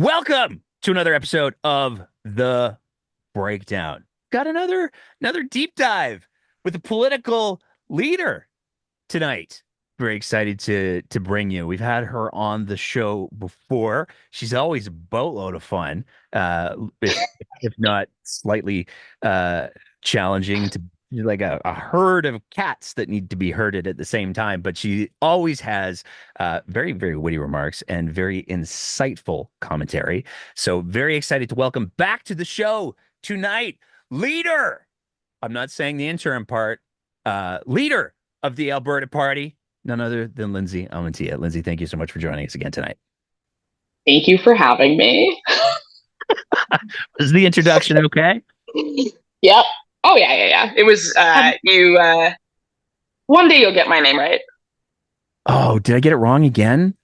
Welcome to another episode of The Breakdown. Got another deep dive with a political leader tonight. Very excited to bring you. We've had her on the show before. She's always a boatload of fun, if not slightly challenging to like a herd of cats that need to be herded at the same time. But she always has very, very witty remarks and very insightful commentary. So very excited to welcome back to the show tonight, leader. I'm not saying the interim part, leader of the Alberta Party, none other than Lindsay Amantea. Lindsay, thank you so much for joining us again tonight. Thank you for having me. Was the introduction okay? Yep. Oh yeah. It was you one day you'll get my name right. Oh, did I get it wrong again?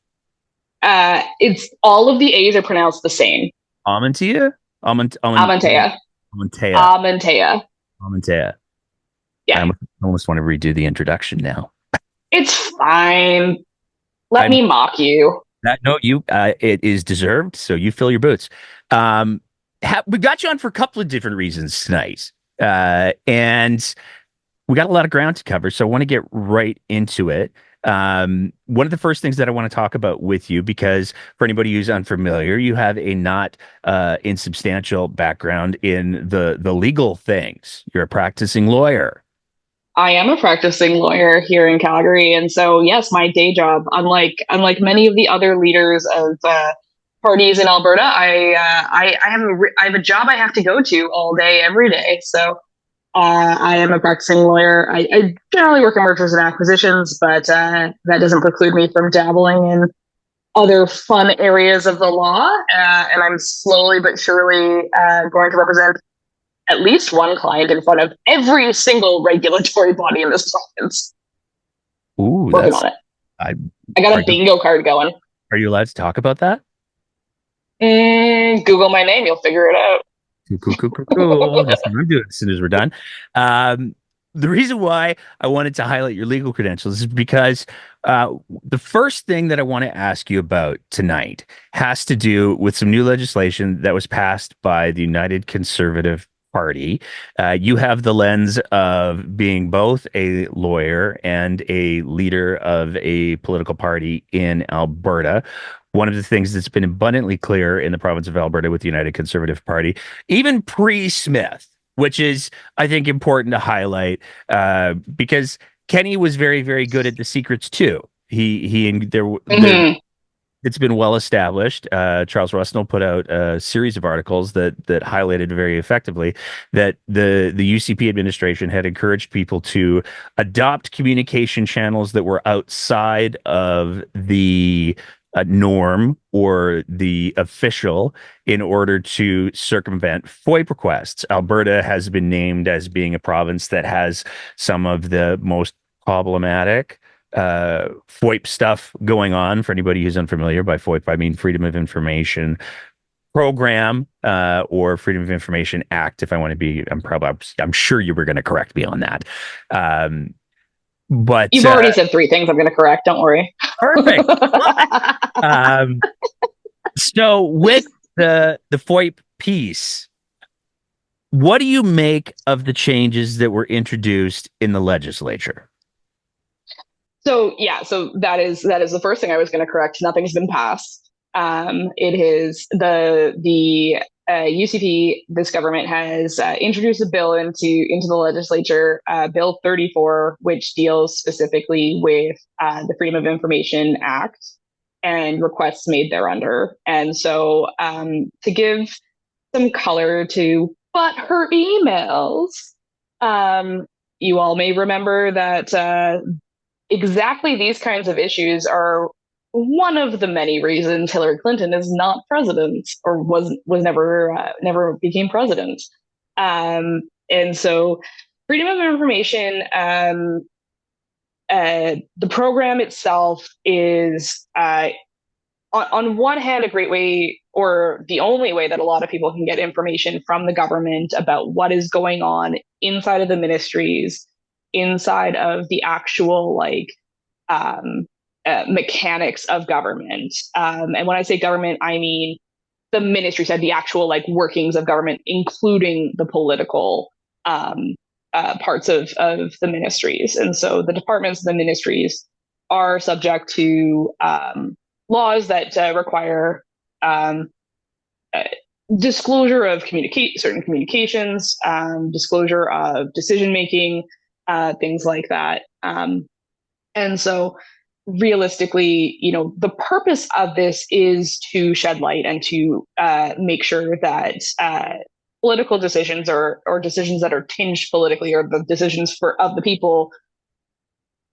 It's all of the A's are pronounced the same. Amantea? Amantea. Amantea. Amantea. Amantea. I Yeah. almost want to redo the introduction now. It's fine. Let I'm me mock you. that no, you it is deserved, so you fill your boots. We got you on for a couple of different reasons tonight. And we got a lot of ground to cover, so I want to get right into it. One of the first things that I want to talk about with you, because for anybody who's unfamiliar, you have a not insubstantial background in the legal things. You're a practicing lawyer. I am a practicing lawyer here in Calgary, and so yes, my day job, unlike many of the other leaders of parties in Alberta, I have a job I have to go to all day, every day. So I am a practicing lawyer. I generally work in mergers and acquisitions, but that doesn't preclude me from dabbling in other fun areas of the law. And I'm slowly but surely going to represent at least one client in front of every single regulatory body in this province. Ooh, Working on it. I I got a bingo card going. are you allowed to talk about that? Google my name, you'll figure it out. Cool. That's what I'm doing as soon as we're done. Um, the reason why I wanted to highlight your legal credentials is because the first thing that I want to ask you about tonight has to do with some new legislation that was passed by the United Conservative Party. You have the lens of being both a lawyer and a leader of a political party in Alberta. One of the things that's been abundantly clear in the province of Alberta with the United Conservative Party, even pre-Smith, which is, I think, important to highlight, because Kenny was very, very good at the secrets too. He and there Mm-hmm. it's been well established. Charles Rusnell put out a series of articles that highlighted very effectively that the UCP administration had encouraged people to adopt communication channels that were outside of the norm or the official in order to circumvent FOIP requests. Alberta has been named as being a province that has some of the most problematic FOIP stuff going on. For anybody who's unfamiliar, by FOIP, I mean Freedom of Information Program, or Freedom of Information Act. If I want to be, I'm sure you were going to correct me on that. But You've already said three things I'm going to correct. Don't worry. perfect. Um, so with the FOIP piece, what do you make of the changes that were introduced in the legislature? So that is the first thing I was going to correct. Nothing's been passed. It is the UCP. This government has introduced a bill into the legislature, Bill 34, which deals specifically with the Freedom of Information Act and requests made thereunder. And so, to give some color to but her emails, you all may remember that exactly these kinds of issues are one of the many reasons Hillary Clinton is not president or was never became president. And so, freedom of information. The program itself is, on one hand, a great way, or the only way that a lot of people can get information from the government about what is going on inside of the ministries, inside of the actual um, mechanics of government. And when I say government, I mean the ministry side, the actual like workings of government, including the political parts of the ministries. And so the departments, the ministries are subject to laws that require um, uh, disclosure of certain communications, disclosure of decision making, things like that. And so realistically, the purpose of this is to shed light and to make sure that political decisions or decisions that are tinged politically or the decisions of the people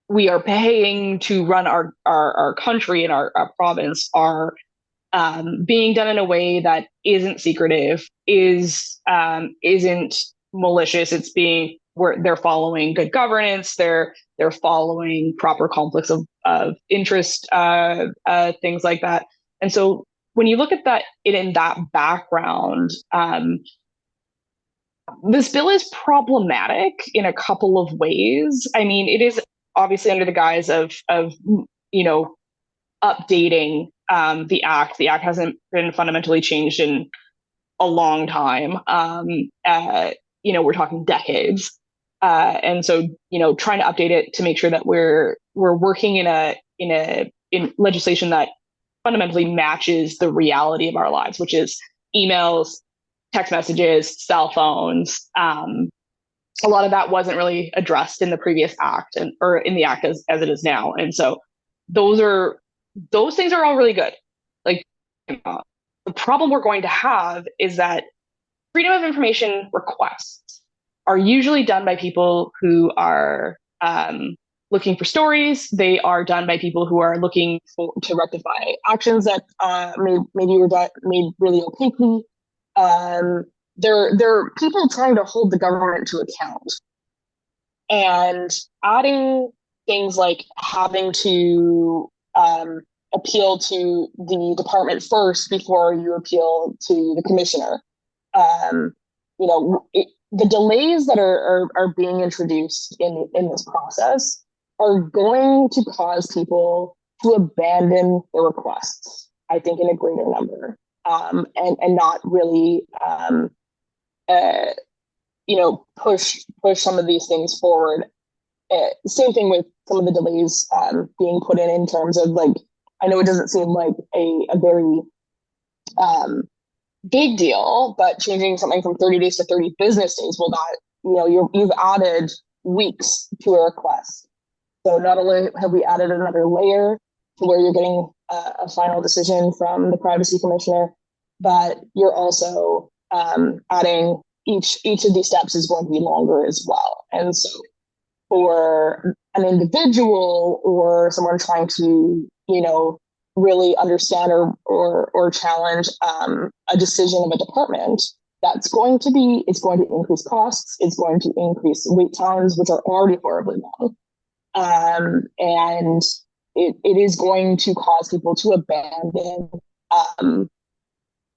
we are paying to run our country and our province are being done in a way that isn't secretive, isn't malicious. It's being where they're following good governance. They're following proper conflicts of interest, things like that. And so when you look at that in that background, this bill is problematic in a couple of ways. I mean, it is obviously under the guise of you know updating the act. The act hasn't been fundamentally changed in a long time. We're talking decades, and so trying to update it to make sure that we're working in legislation that fundamentally matches the reality of our lives, which is emails, text messages, cell phones. A lot of that wasn't really addressed in the previous act or in the act as it is now, and so those things are all really good. Like the problem we're going to have is that freedom of information requests are usually done by people who are looking for stories. They are done by people who are looking to rectify actions that maybe were made really opaquely. They're people trying to hold the government to account, and adding things like having to appeal to the department first before you appeal to the commissioner. The delays that are being introduced in this process are going to cause people to abandon their requests, I think, in a greater number, and not really, push some of these things forward. Same thing with some of the delays being put in terms of like, I know it doesn't seem like a very big deal, but changing something from 30 days to 30 business days will not, you've added weeks to a request. So not only have we added another layer to where you're getting a final decision from the privacy commissioner, but you're also adding each of these steps is going to be longer as well. And so for an individual or someone trying to, really understand or challenge a decision of a department, it's going to increase costs. It's going to increase wait times, which are already horribly long. And it is going to cause people to abandon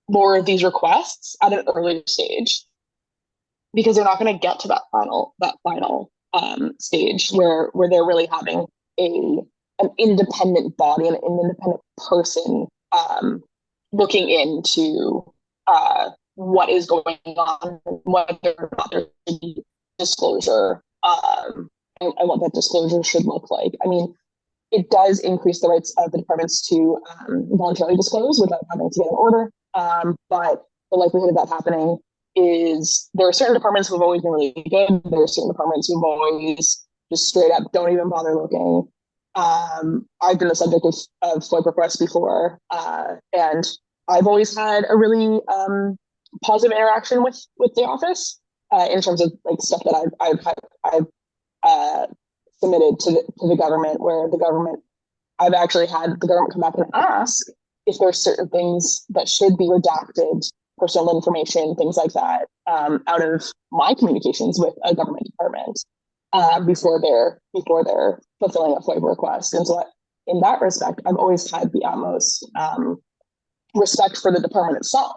more of these requests at an earlier stage because they're not going to get to that final stage where they're really having an independent body and an independent person looking into what is going on, whether or not there should be disclosure, and what that disclosure should look like. I mean, it does increase the rights of the departments to voluntarily disclose without having to get an order. But the likelihood of that happening is there are certain departments who have always been really good. There are certain departments who have always just straight up don't even bother looking. I've been the subject of FOIP requests before, and I've always had a really positive interaction with the office in terms of like stuff that I've submitted to the government, where I've actually had the government come back and ask if there's certain things that should be redacted, personal information, things like that, out of my communications with a government department before they're fulfilling a FOIP request. And so in that respect, I've always had the utmost respect for the department itself,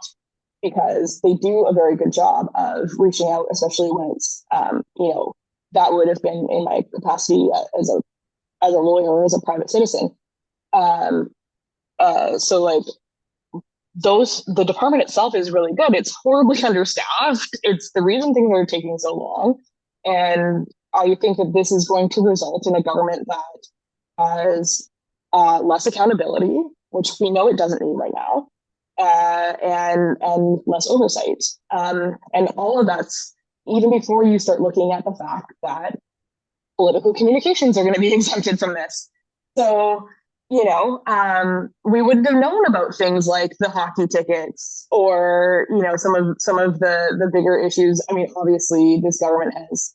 because they do a very good job of reaching out, especially when it's, that would have been in my capacity as a lawyer or as a private citizen. So like the department itself is really good. It's horribly understaffed. It's the reason things are taking so long. And I think that this is going to result in a government that has less accountability, which we know it doesn't need right now, and less oversight. And all of that's even before you start looking at the fact that political communications are going to be exempted from this. So, we wouldn't have known about things like the hockey tickets or, some of the bigger issues. I mean, obviously, this government has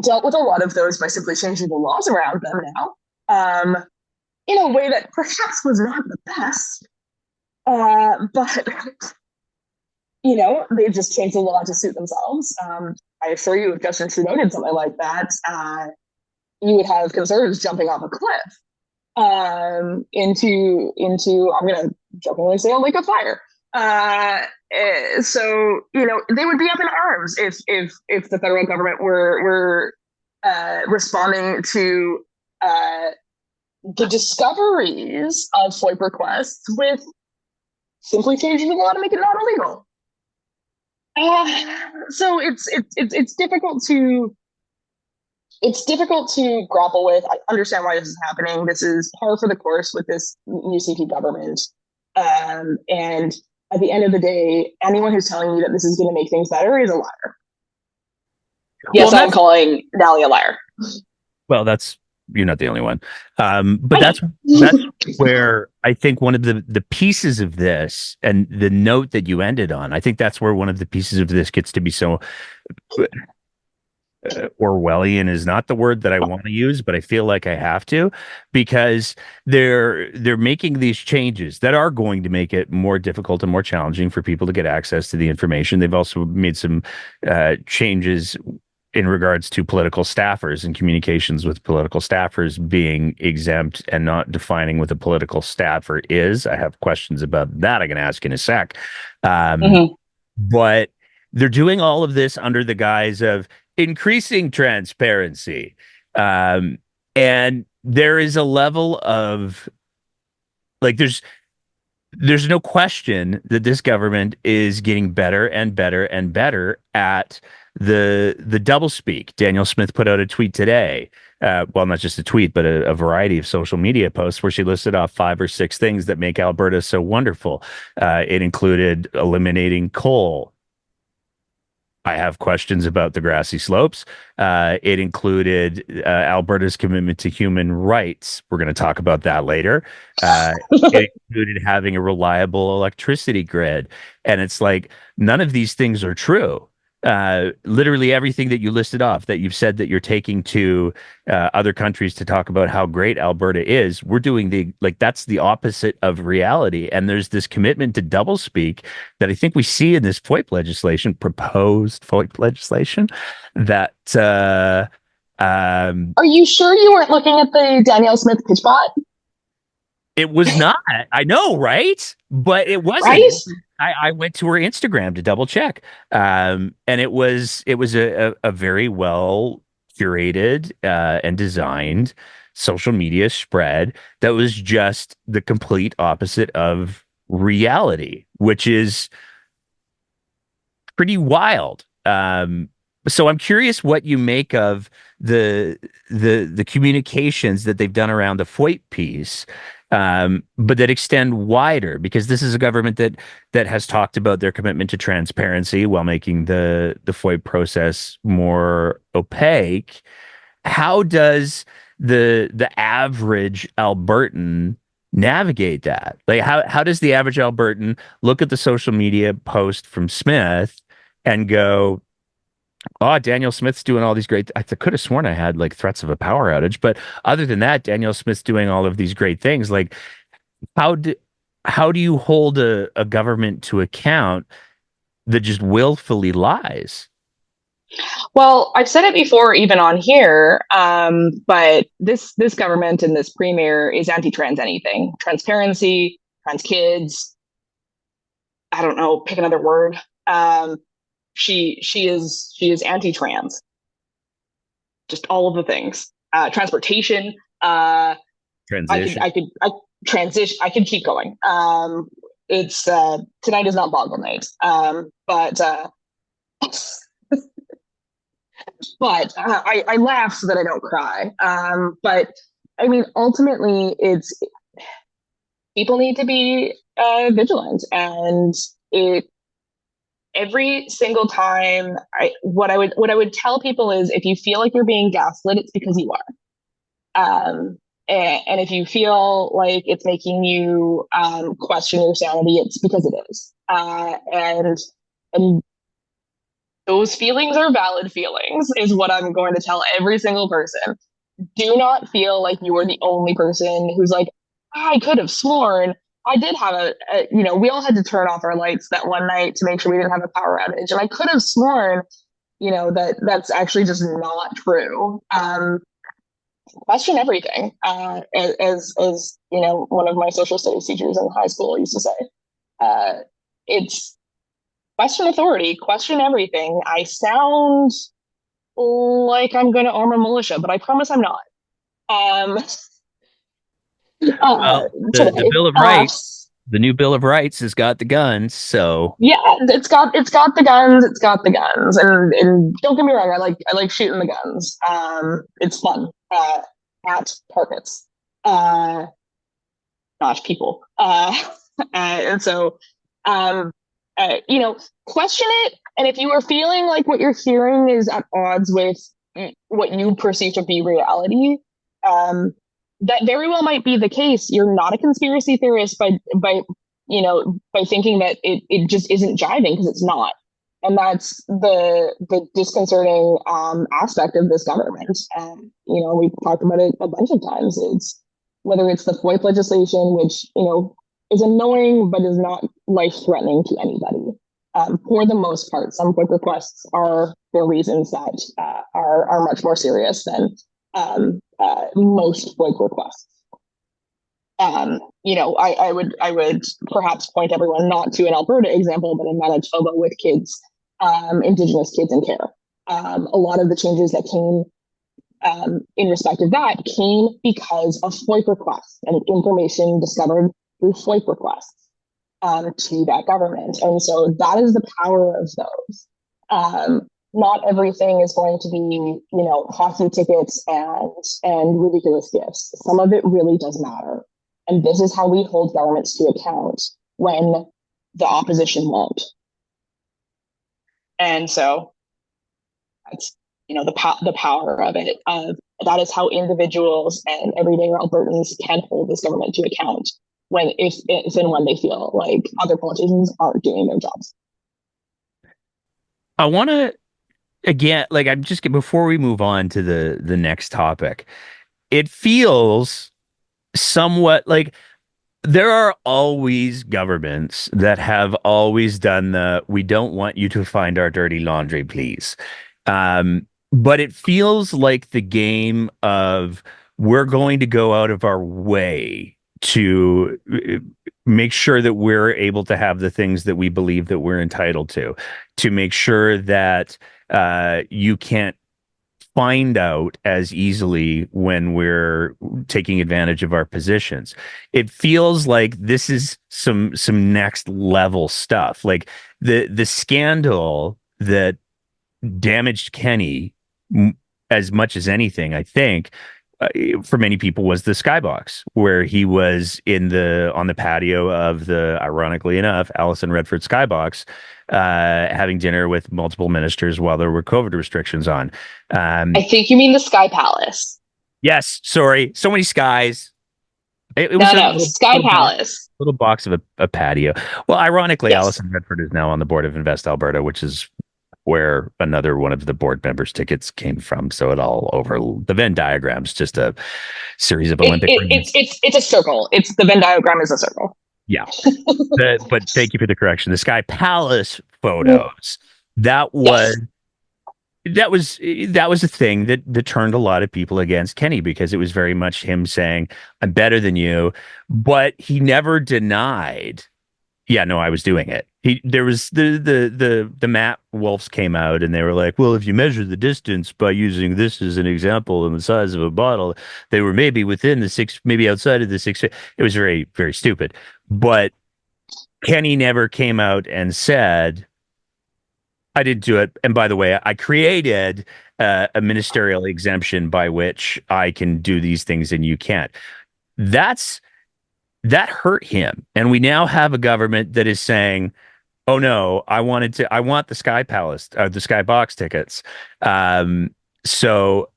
dealt with a lot of those by simply changing the laws around them now, in a way that perhaps was not the best. But they've just changed the law to suit themselves. I assure you, if Justin Trudeau did something like that, you would have conservatives jumping off a cliff into I'm going to jokingly say a lake of fire. So they would be up in arms if the federal government were responding to the discoveries of FOIP requests with simply changing the law to make it not illegal. So it's difficult to grapple with. I understand why this is happening. This is par for the course with this UCP government. And at the end of the day, anyone who's telling you that this is going to make things better is a liar. Yes, well, I'm calling Nally a liar. Well, you're not the only one. But that's where I think one of the pieces of this, and the note that you ended on, I think that's where one of the pieces of this gets to be so Orwellian is not the word that I want to use, but I feel like I have to, because they're making these changes that are going to make it more difficult and more challenging for people to get access to the information. They've also made some changes in regards to political staffers and communications with political staffers being exempt and not defining what a political staffer is. I have questions about that I'm going to ask in a sec. But they're doing all of this under the guise of increasing transparency. And there is a level of, like, there's no question that this government is getting better and better and better at the doublespeak. Danielle Smith put out a tweet today. Well, not just a tweet, but a variety of social media posts where she listed off 5 or 6 things that make Alberta so wonderful. It included eliminating coal. I have questions about the grassy slopes. It included Alberta's commitment to human rights. We're going to talk about that later. It included having a reliable electricity grid. And it's like, none of these things are true. Literally everything that you listed off, that you've said that you're taking to other countries to talk about how great Alberta is, we're doing that's the opposite of reality. And there's this commitment to doublespeak that I think we see in this FOIP legislation, proposed FOIP legislation, that are you sure you weren't looking at the Danielle Smith pitch bot? It was not. I know, right? But it wasn't. Right? I went to her Instagram to double check, and it was a very well curated and designed social media spread that was just the complete opposite of reality, which is pretty wild. So I'm curious what you make of the communications that they've done around the FOIP piece. But that extend wider, because this is a government that has talked about their commitment to transparency while making the FOIP process more opaque. How does the average Albertan navigate that? Like, how does the average Albertan look at the social media post from Smith and go, oh, Danielle Smith's doing all these great. I could have sworn I had like threats of a power outage, but other than that, Danielle Smith's doing all of these great things. Like, how do you hold a government to account that just willfully lies? Well, I've said it before, even on here, but this government and this premier is anti-trans anything. Transparency, trans kids. I don't know. Pick another word. She is anti-trans. Just all of the things. Transportation. Transition. I could transition. I could keep going. it's tonight is not boggle night. But I laugh so that I don't cry. But I mean, ultimately, it's people need to be vigilant, and it every single time. What I would tell people is, if you feel like you're being gaslit, it's because you are. And if you feel like it's making you question your sanity, it's because it is. And those feelings are valid feelings, is what I'm going to tell every single person. Do not feel like you are the only person who's like, I could have sworn I did have we all had to turn off our lights that one night to make sure we didn't have a power outage. And I could have sworn, that that's actually just not true. Question everything. As one of my social studies teachers in high school used to say, it's question authority, question everything. I sound like I'm going to arm a militia, but I promise I'm not. Um, Well, the Today. Bill of Rights, the new Bill of Rights has got the guns, so Yeah, it's got the guns, and don't get me wrong, I like shooting the guns. It's fun at targets, not people. And so, um, question it. And if you are feeling like what you're hearing is at odds with what you perceive to be reality, um, that very well might be the case. You're not a conspiracy theorist by thinking that it just isn't jiving, because it's not. And that's the disconcerting aspect of this government. We've talked about it a bunch of times. It's whether it's the FOIP legislation, which is annoying but is not life threatening to anybody. For the most part, some FOIP requests are for reasons that are much more serious than most FOIP requests. I would perhaps point everyone not to an Alberta example, but in Manitoba with kids, Indigenous kids in care. A lot of the changes that came in respect of that came because of FOIP requests and information discovered through FOIP requests to that government. And so that is the power of those. Not everything is going to be, hockey tickets and ridiculous gifts. Some of it really does matter. And this is how we hold governments to account when the opposition won't. And so that's, the power of it. That is how individuals and everyday Albertans can hold this government to account if and when they feel like other politicians aren't doing their jobs. I want to again, like I'm just before we move on to the next topic, it feels somewhat like there are always governments that have always done the we don't want you to find our dirty laundry, please. But it feels like the game of we're going to go out of our way to make sure that we're able to have the things that we believe that we're entitled to make sure that you can't find out as easily when we're taking advantage of our positions. It feels like this is some next level stuff. Like the scandal that damaged Kenny as much as anything, I think, for many people was the skybox where he was on the patio of the, ironically enough, Allison Redford skybox, having dinner with multiple ministers while there were COVID restrictions on. I think you mean the Sky Palace. Yes, sorry, so many skies. It was No, Sky Palace. little box of a patio. Well, ironically, Yes. Allison Redford is now on the board of Invest Alberta, which is where another one of the board members' tickets came from. So it all over the Venn diagram's just a series of Olympic rings. It's a circle. It's the Venn diagram is a circle. Yeah. But thank you for the correction. The Sky Palace photos. That was that was a thing that turned a lot of people against Kenny, because it was very much him saying, I'm better than you. But he never denied, yeah, no, I was doing it. There was the Matt Wolfs came out and they were like, well, if you measure the distance by using this as an example and the size of a bottle, they were maybe within the six, maybe outside of the six. It was very, very stupid. But Kenny never came out and said, I didn't do it. And by the way, I created a ministerial exemption by which I can do these things and you can't. That's that hurt him. And we now have a government that is saying, oh no, I want the Sky Palace, the Sky Box tickets. So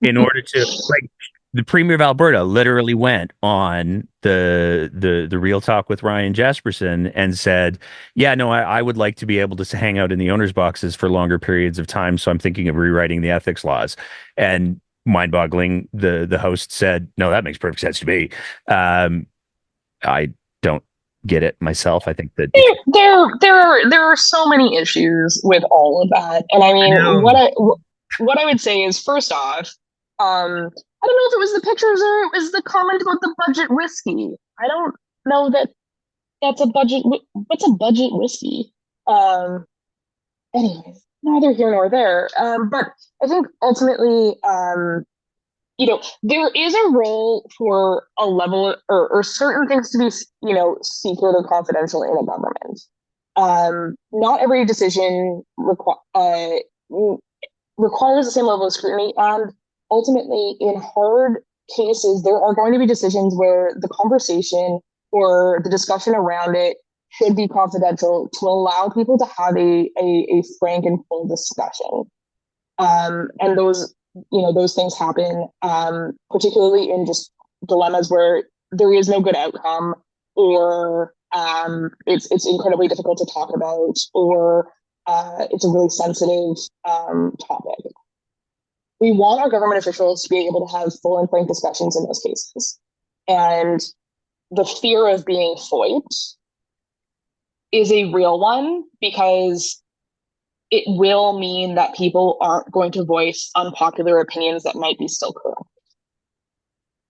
in order to like the premier of Alberta literally went on the Real Talk with Ryan Jesperson and said, "Yeah, no, I would like to be able to hang out in the owners' boxes for longer periods of time. So I'm thinking of rewriting the ethics laws." And mind-boggling, the host said, "No, that makes perfect sense to me." I don't get it myself. I think that There are so many issues with all of that, and I mean, no, what I would say is, first off, I don't know if it was the pictures or it was the comment about the budget whiskey. I don't know that that's a budget. What's a budget whiskey? Um, anyways, neither here nor there. But I think ultimately, there is a role for a level or certain things to be, secret or confidential in a government. Not every decision requires the same level of scrutiny. And ultimately, in hard cases, there are going to be decisions where the conversation or the discussion around it should be confidential to allow people to have a frank and full discussion. And those things happen, particularly in just dilemmas where there is no good outcome, or it's incredibly difficult to talk about, or it's a really sensitive topic. We want our government officials to be able to have full and frank discussions in those cases. And the fear of being FOIPed is a real one, because it will mean that people aren't going to voice unpopular opinions that might be still correct.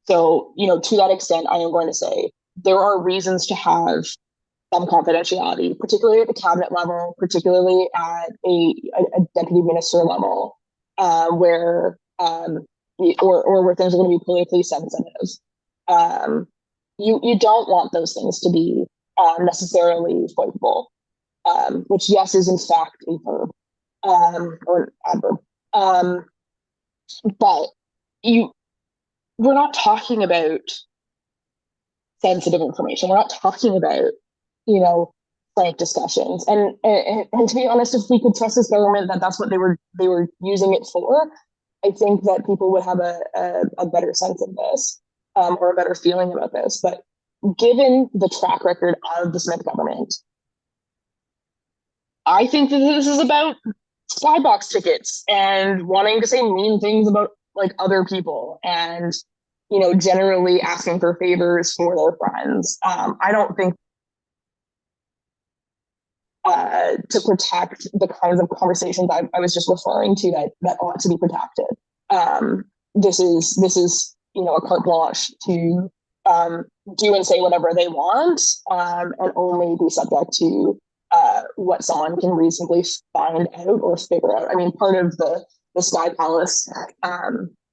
So, to that extent, I am going to say there are reasons to have some confidentiality, particularly at the cabinet level, particularly at a deputy minister level, where or where things are going to be politically sensitive. You don't want those things to be necessarily FOIPable, which, yes, is in fact a verb, or an adverb. But we're not talking about sensitive information. We're not talking about, frank discussions. And to be honest, if we could trust this government that that's what they were using it for, I think that people would have a better sense of this, or a better feeling about this. But given the track record of the Smith government, I think that this is about skybox tickets and wanting to say mean things about like other people, and generally asking for favors for their friends. I don't think to protect the kinds of conversations I was just referring to that ought to be protected. This is a carte blanche to do and say whatever they want, and only be subject to what someone can reasonably find out or figure out. I mean, part of the Sky Palace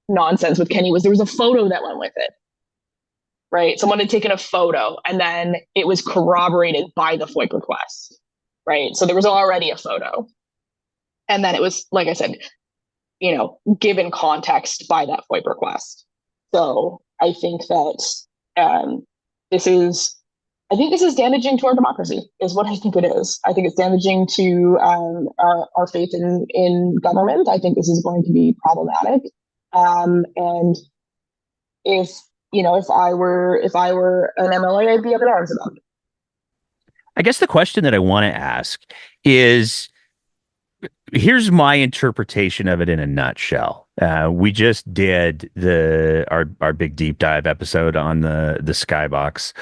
nonsense with Kenny was there was a photo that went with it, right? Someone had taken a photo and then it was corroborated by the FOIP request, right? So there was already a photo. And then it was, like I said, given context by that FOIP request. So I think that this is damaging to our democracy, is what I think it is. I think it's damaging to our faith in government. I think this is going to be problematic. And if I were an MLA, I'd be up in arms about it. I guess the question that I want to ask is, here's my interpretation of it in a nutshell. We just did our big deep dive episode on the Skybox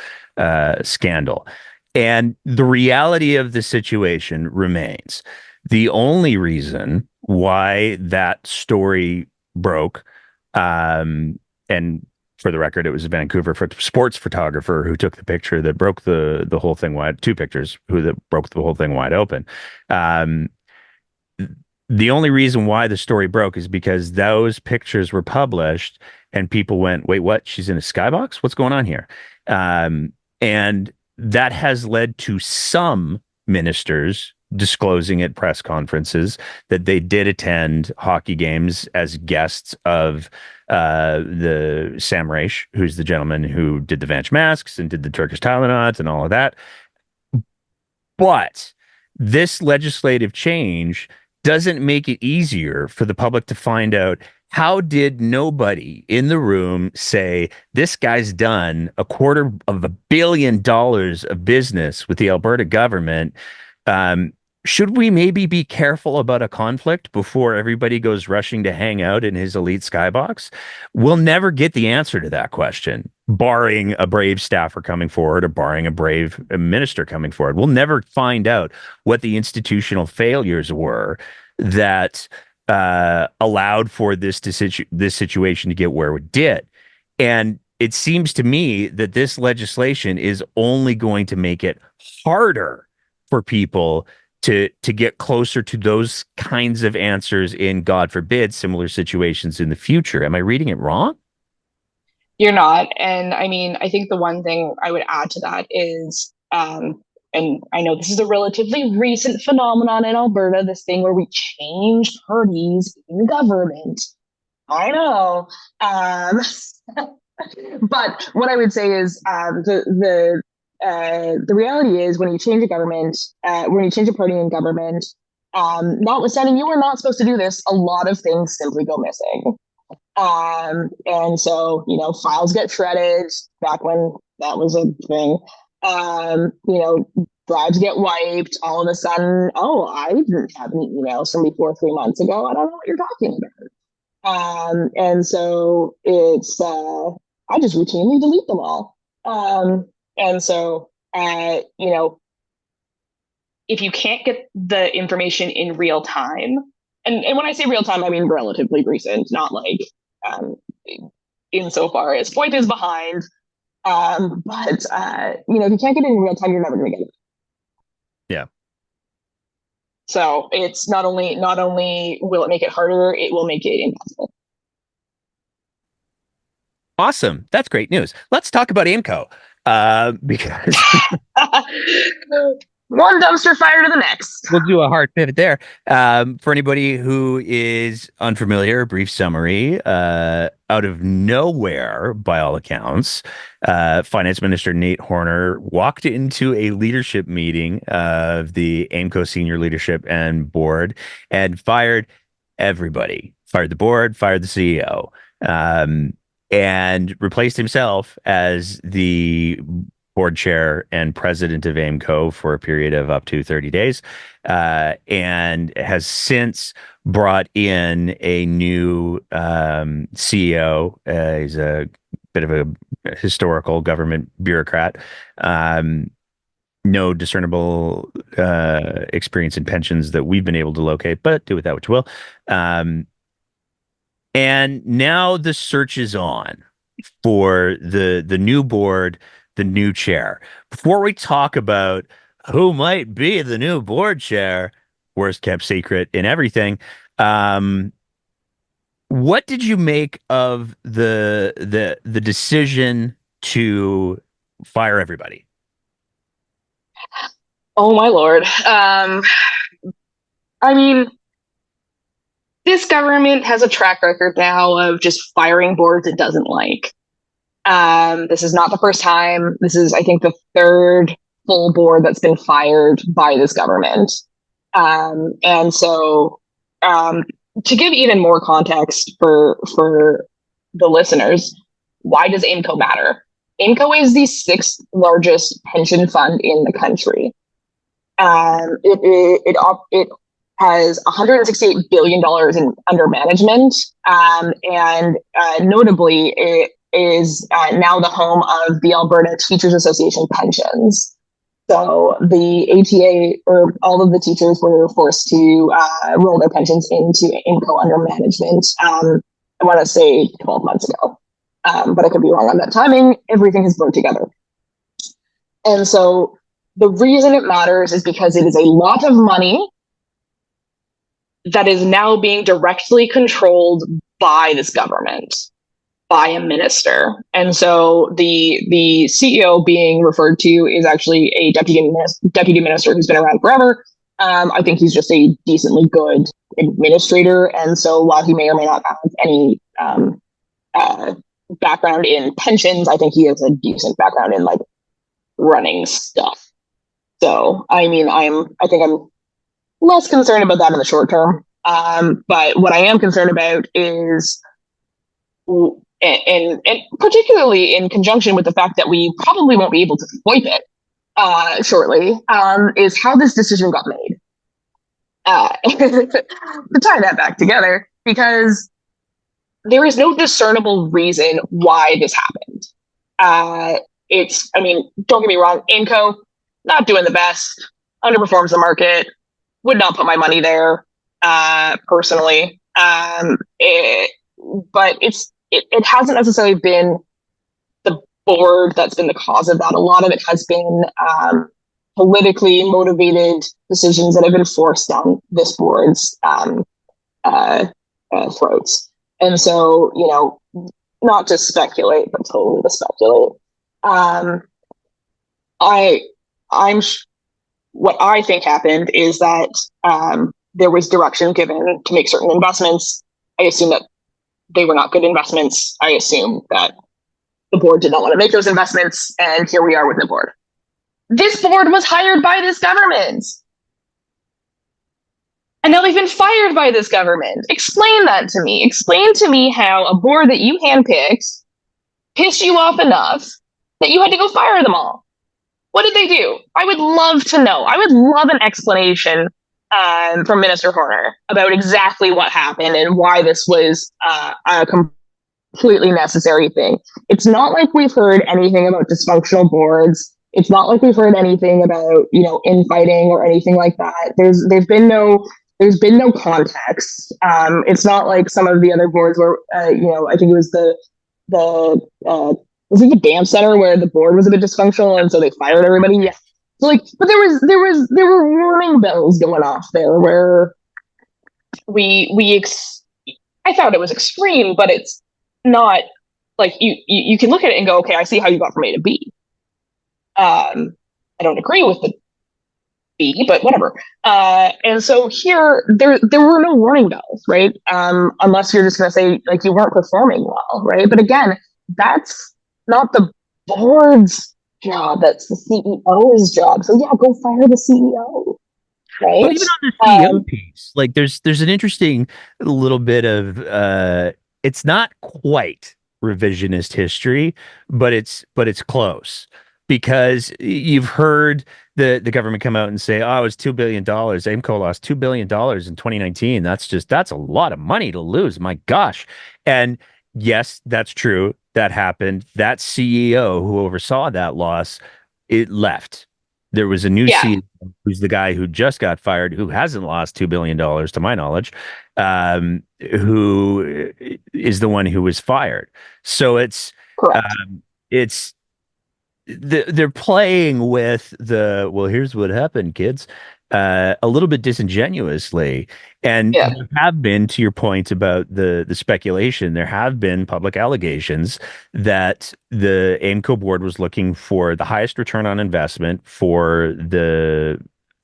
scandal, and the reality of the situation remains. The only reason why that story broke, and for the record, it was a Vancouver sports photographer who took the picture that broke the whole thing wide. Two pictures that broke the whole thing wide open. The only reason why the story broke is because those pictures were published and people went, wait, what? She's in a skybox? What's going on here? And that has led to some ministers disclosing at press conferences that they did attend hockey games as guests of the Sam Raish, who's the gentleman who did the Vanch masks and did the Turkish Tylenol and all of that. But this legislative change doesn't make it easier for the public to find out, how did nobody in the room say this guy's done $250 million of business with the Alberta government? Should we maybe be careful about a conflict before everybody goes rushing to hang out in his elite skybox? We'll never get the answer to that question, barring a brave staffer coming forward or barring a brave minister coming forward. We'll never find out what the institutional failures were that allowed for this situation to get where it did. And it seems to me that this legislation is only going to make it harder for people to get closer to those kinds of answers in, God forbid, similar situations in the future. Am I reading it wrong? You're not. And I mean, I think the one thing I would add to that is, and I know this is a relatively recent phenomenon in Alberta, this thing where we change parties in government. I know. But what I would say is the reality is when you change a government, when you change a party in government, notwithstanding you are not supposed to do this, a lot of things simply go missing. And so, files get shredded back when that was a thing. Drives get wiped. All of a sudden, oh, I didn't have any emails from before 3 months ago. I don't know what you're talking about. And so it's, I just routinely delete them all. And so, if you can't get the information in real time, and when I say real time, I mean relatively recent, not like insofar as FOIP is behind. But if you can't get it in real time, you're never going to get it. Yeah. So it's not only will it make it harder, it will make it impossible. Awesome. That's great news. Let's talk about AIMCO. Because one dumpster fire to the next. We'll do a hard pivot there. For anybody who is unfamiliar, brief summary. Out of nowhere, by all accounts, Finance Minister Nate Horner walked into a leadership meeting of the AIMCO senior leadership and board and fired everybody. Fired the board, fired the CEO. And replaced himself as the board chair and president of AIMCO for a period of up to 30 days, and has since brought in a new CEO. He's a bit of a historical government bureaucrat. No discernible experience in pensions that we've been able to locate, but do with that what you will. And now the search is on for the new board, the new chair. Before we talk about who might be the new board chair, worst kept secret in everything, what did you make of the decision to fire everybody? Oh my Lord. I mean, this government has a track record now of just firing boards it doesn't like. This is not the first time. This is, I think, the third full board that's been fired by this government. And so, to give even more context for the listeners, why does AIMCO matter? AIMCO is the sixth largest pension fund in the country. It has $168 billion under management, and notably, it is now the home of the Alberta Teachers Association pensions. So the ATA, or all of the teachers, were forced to roll their pensions into AIMCO under management. I want to say 12 months ago, but I could be wrong on that timing. Everything has blurred together. And so the reason it matters is because it is a lot of money that is now being directly controlled by this government. by a minister. And so the CEO being referred to is actually a deputy minister who's been around forever. I think he's just a decently good administrator. And so while he may or may not have any uh, background in pensions, I think he has a decent background in like running stuff. So I mean, I think I'm less concerned about that in the short term. But what I am concerned about is, and particularly in conjunction with the fact that we probably won't be able to FOIP it shortly, is how this decision got made. To tie that back together, because there is no discernible reason why this happened. I mean, don't get me wrong, AIMCO, not doing the best, underperforms the market, would not put my money there personally. But it hasn't necessarily been the board that's been the cause of that. A lot of it has been politically motivated decisions that have been forced down this board's throats. And so, you know, not to speculate, but totally to speculate. What I think happened is that there was direction given to make certain investments. I assume that they were not good investments. I assume that the board did not want to make those investments, and here we are with the board. This board was hired by this government. And now they've been fired by this government. Explain that to me. Explain to me how a board that you handpicked pissed you off enough that you had to go fire them all. What did they do? I would love to know. I would love an explanation from Minister Horner about exactly what happened and why this was a completely necessary thing. It's not like we've heard anything about dysfunctional boards. It's not like we've heard anything about, you know, infighting or anything like that. There's been no context. It's not like some of the other boards where, you know, I think it was was it the dance center where the board was a bit dysfunctional and so they fired everybody? Yeah. So like, but there were warning bells going off there where I thought it was extreme, but it's not like you can look at it and go, okay, I see how you got from A to B. I don't agree with the B, but whatever. And so here, there were no warning bells, right? Unless you're just going to say like you weren't performing well, right? But again, that's not the board's job. That's the CEO's job. So yeah, go fire the CEO, right? But even on the CEO piece, like there's an interesting little bit of it's not quite revisionist history, but it's close because you've heard the government come out and say, "Oh, it was $2 billion. AIMCO lost $2 billion in 2019. That's a lot of money to lose. My gosh!" And yes, that's true. That happened. That CEO who oversaw that loss, it left. There was a new CEO who's the guy who just got fired, who hasn't lost $2 billion to my knowledge, who is the one who was fired. So they're playing with well, here's what happened, kids, a little bit disingenuously. And there have been, to your point about the speculation, there have been public allegations that the AIMCO board was looking for the highest return on investment for the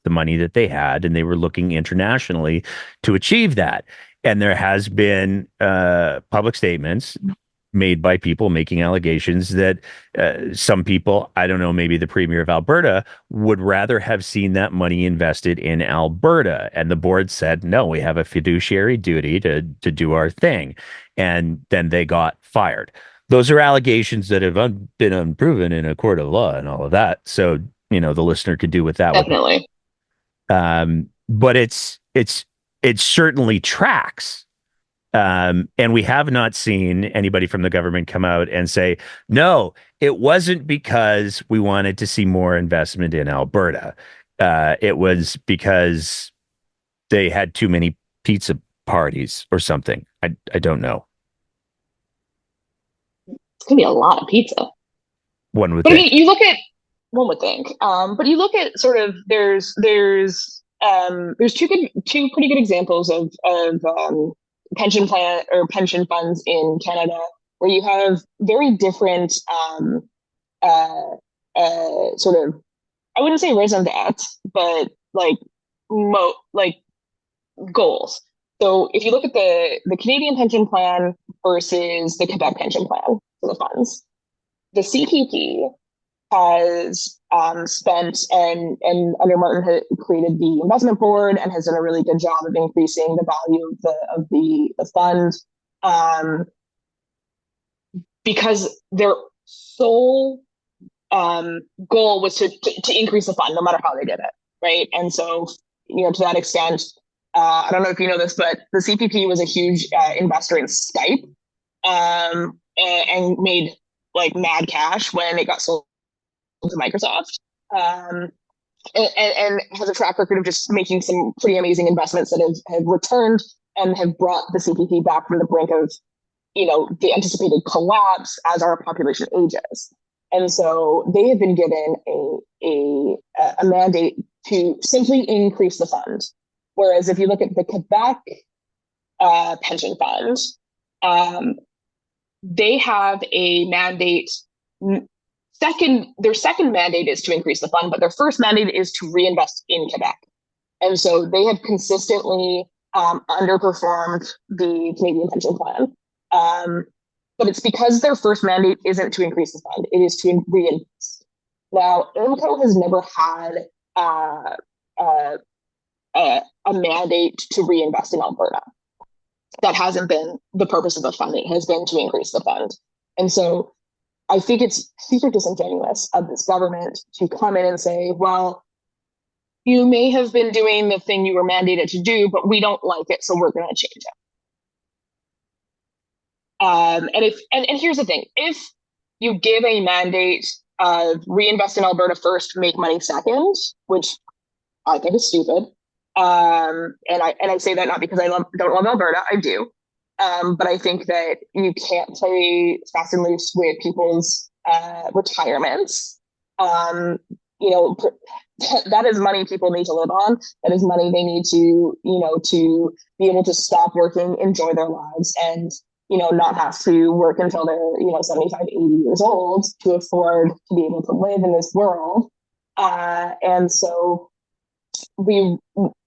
money that they had, and they were looking internationally to achieve that. And there has been public statements made by people making allegations that some people, I don't know, maybe the premier of Alberta, would rather have seen that money invested in Alberta. And the board said, no, we have a fiduciary duty to do our thing. And then they got fired. Those are allegations that have been unproven in a court of law and all of that. So, you know, the listener could do with that. Definitely. But it certainly tracks. And we have not seen anybody from the government come out and say, no, it wasn't because we wanted to see more investment in Alberta. It was because they had too many pizza parties or something. I don't know. It's going to be a lot of pizza. One would think. think. One would think. But you look at sort of, there's two pretty good examples of pension plan or pension funds in Canada where you have very different uh, sort of, I wouldn't say raison d'etre, but like like goals. So if you look at the Canadian pension plan versus the Quebec pension plan for the funds, the CPP has spent and under Martin had created the investment board and has done a really good job of increasing the value of the fund, um, because their sole goal was to increase the fund no matter how they did it, right? And so, to that extent, I don't know if you know this, but the CPP was a huge investor in Skype, and made like mad cash when it got sold to Microsoft, and has a track record of just making some pretty amazing investments that have returned and have brought the CPP back from the brink of, the anticipated collapse as our population ages. And so they have been given a mandate to simply increase the fund. Whereas if you look at the Quebec pension fund, they have a mandate. Their second mandate is to increase the fund, but their first mandate is to reinvest in Quebec. And so they have consistently underperformed the Canadian pension plan. But it's because their first mandate isn't to increase the fund, it is to reinvest. Now, AIMCO has never had a mandate to reinvest in Alberta. That hasn't been the purpose of the fund. It has been to increase the fund. And so I think it's super disingenuous of this government to come in and say, well, you may have been doing the thing you were mandated to do, but we don't like it, so we're going to change it. And here's the thing: if you give a mandate of reinvest in Alberta first, make money second, which I think is stupid, and I say that not because I don't love Alberta, I do, but I think that you can't play fast and loose with people's retirements. That is money people need to live on. That is money they need to, to be able to stop working, enjoy their lives, and not have to work until they're, 75, 80 years old to afford to be able to live in this world. And so we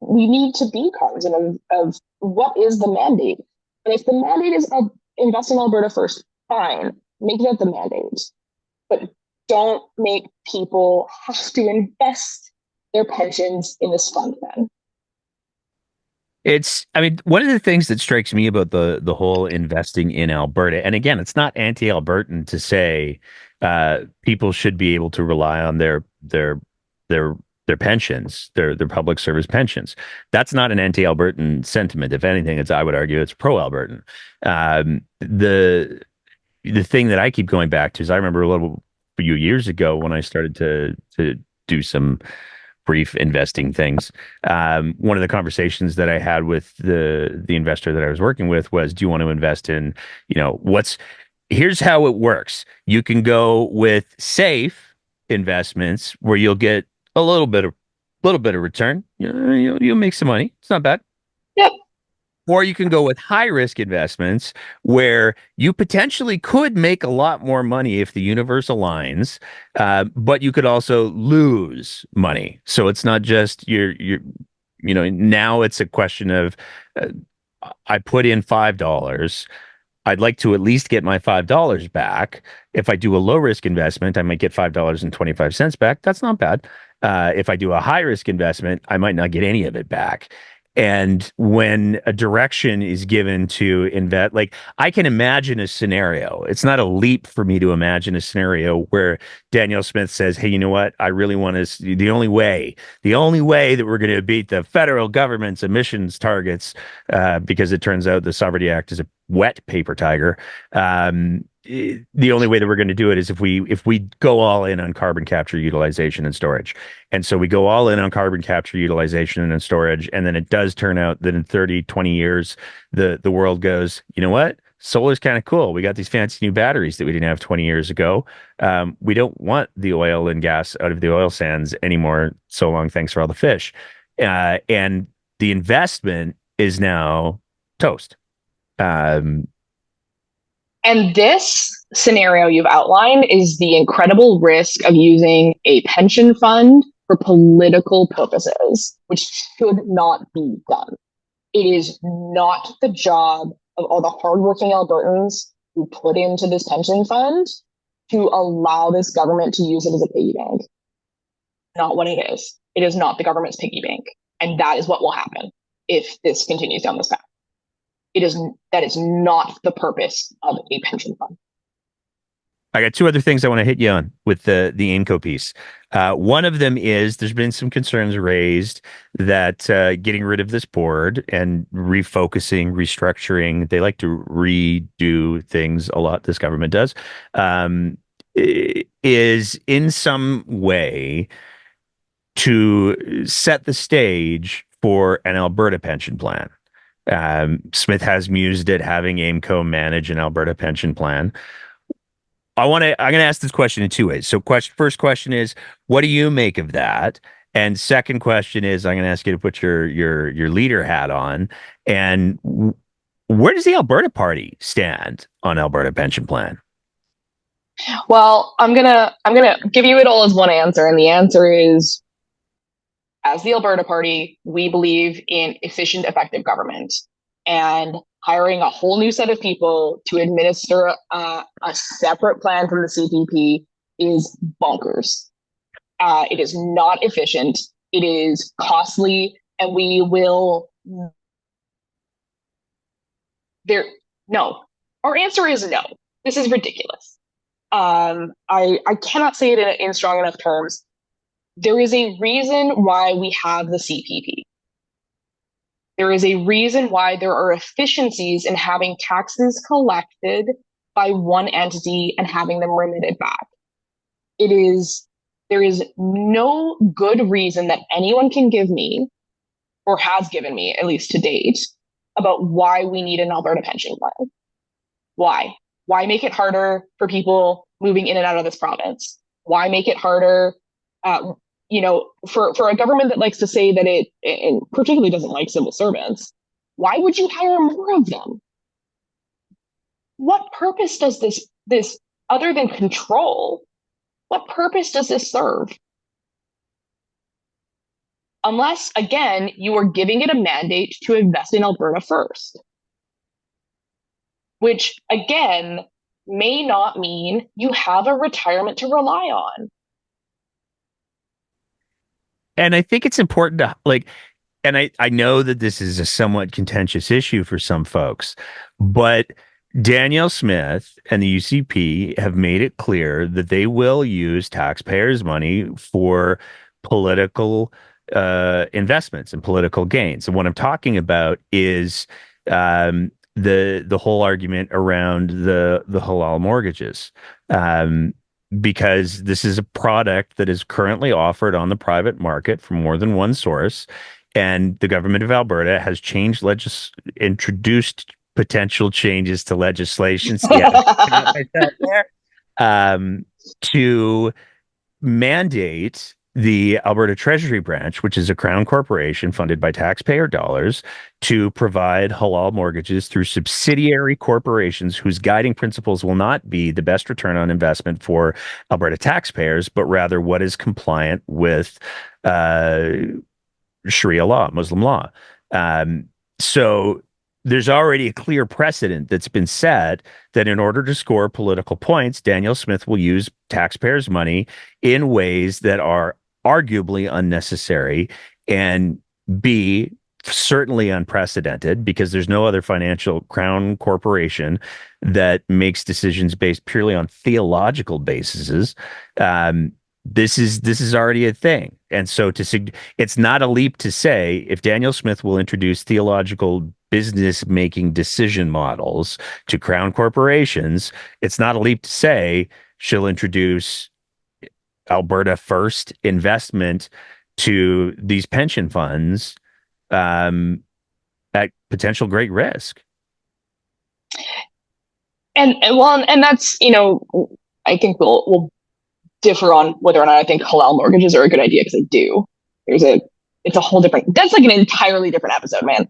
need to be cognizant of what is the mandate. And if the mandate is invest in Alberta first, fine, make that the mandate. But don't make people have to invest their pensions in this fund then. One of the things that strikes me about the whole investing in Alberta, and again, it's not anti-Albertan to say people should be able to rely on their pensions, their public service pensions. That's not an anti-Albertan sentiment. If anything, I would argue it's pro-Albertan. The thing that I keep going back to is I remember a few years ago when I started to do some brief investing things. One of the conversations that I had with the investor that I was working with was, do you want to invest in, here's how it works. You can go with safe investments where you'll get a little bit of return. You'll make some money. It's not bad. Yep. Or you can go with high risk investments where you potentially could make a lot more money if the universe aligns, but you could also lose money. So it's not just now it's a question of I put in $5. I'd like to at least get my $5 back. If I do a low risk investment, I might get $5.25 back. That's not bad. If I do a high risk investment, I might not get any of it back. And when a direction is given to invest, like I can imagine a scenario. It's not a leap for me to imagine a scenario where Danielle Smith says, hey, you know what? I really want to, the only way that we're going to beat the federal government's emissions targets, because it turns out the Sovereignty Act is a wet paper tiger. The only way that we're going to do it is if we go all in on carbon capture, utilization, and storage. And so we go all in on carbon capture, utilization, and storage. And then it does turn out that in 30, 20 years, the world goes, you know what? Solar's kind of cool. We got these fancy new batteries that we didn't have 20 years ago. We don't want the oil and gas out of the oil sands anymore. So long. Thanks for all the fish. And the investment is now toast. And this scenario you've outlined is the incredible risk of using a pension fund for political purposes, which should not be done. It is not the job of all the hardworking Albertans who put into this pension fund to allow this government to use it as a piggy bank. Not what it is. It is not the government's piggy bank. And that is what will happen if this continues down this path. That is not the purpose of a pension fund. I got two other things I want to hit you on with the AIMCO piece. One of them is there's been some concerns raised that getting rid of this board and refocusing, restructuring, they like to redo things a lot, this government does, is in some way to set the stage for an Alberta pension plan. Smith has mused at having AIMCO manage an Alberta pension plan. I'm going to ask this question in two ways. So first question is, what do you make of that? And second question is, I'm going to ask you to put your leader hat on. And where does the Alberta Party stand on Alberta pension plan? Well, I'm gonna give you it all as one answer, and the answer is, as the Alberta Party, we believe in efficient, effective government, and hiring a whole new set of people to administer a separate plan from the CPP is bonkers. It is not efficient. It is costly, and we will. No. Our answer is no. This is ridiculous. I cannot say it in strong enough terms. There is a reason why we have the CPP. There is a reason why there are efficiencies in having taxes collected by one entity and having them remitted back. There is no good reason that anyone can give me, or has given me, at least to date, about why we need an Alberta pension plan. Why? Why make it harder for people moving in and out of this province? Why make it harder, for a government that likes to say that it and particularly doesn't like civil servants? Why would you hire more of them? What purpose does this other than control? What purpose does this serve? Unless, again, you are giving it a mandate to invest in Alberta first, which, again, may not mean you have a retirement to rely on. And I think it's important to and I know that this is a somewhat contentious issue for some folks, but Danielle Smith and the UCP have made it clear that they will use taxpayers' money for political investments and political gains. And what I'm talking about is the whole argument around the halal mortgages. Because this is a product that is currently offered on the private market from more than one source. And the government of Alberta has introduced potential changes to legislation to mandate the Alberta Treasury Branch, which is a crown corporation funded by taxpayer dollars, to provide halal mortgages through subsidiary corporations whose guiding principles will not be the best return on investment for Alberta taxpayers, but rather what is compliant with Sharia law, Muslim law. So there's already a clear precedent that's been set that in order to score political points, Danielle Smith will use taxpayers' money in ways that are arguably unnecessary and be certainly unprecedented, because there's no other financial crown corporation that makes decisions based purely on theological bases. This is already a thing. And so it's not a leap to say if Danielle Smith will introduce theological business making decision models to crown corporations, it's not a leap to say she'll introduce Alberta first investment to these pension funds at potential great risk. And that's, I think we'll differ on whether or not I think halal mortgages are a good idea, because I do. It's a whole different, that's like an entirely different episode, man.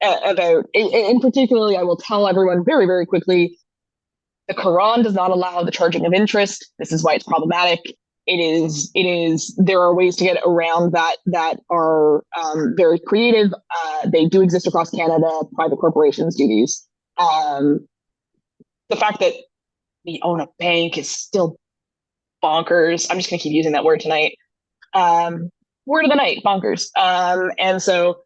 about, and particularly, I will tell everyone very, very quickly, the Quran does not allow the charging of interest. This is why it's problematic. There are ways to get around that are very creative. They do exist across Canada. Private corporations do these. The fact that we own a bank is still bonkers. I'm just going to keep using that word tonight. Word of the night, bonkers. And so,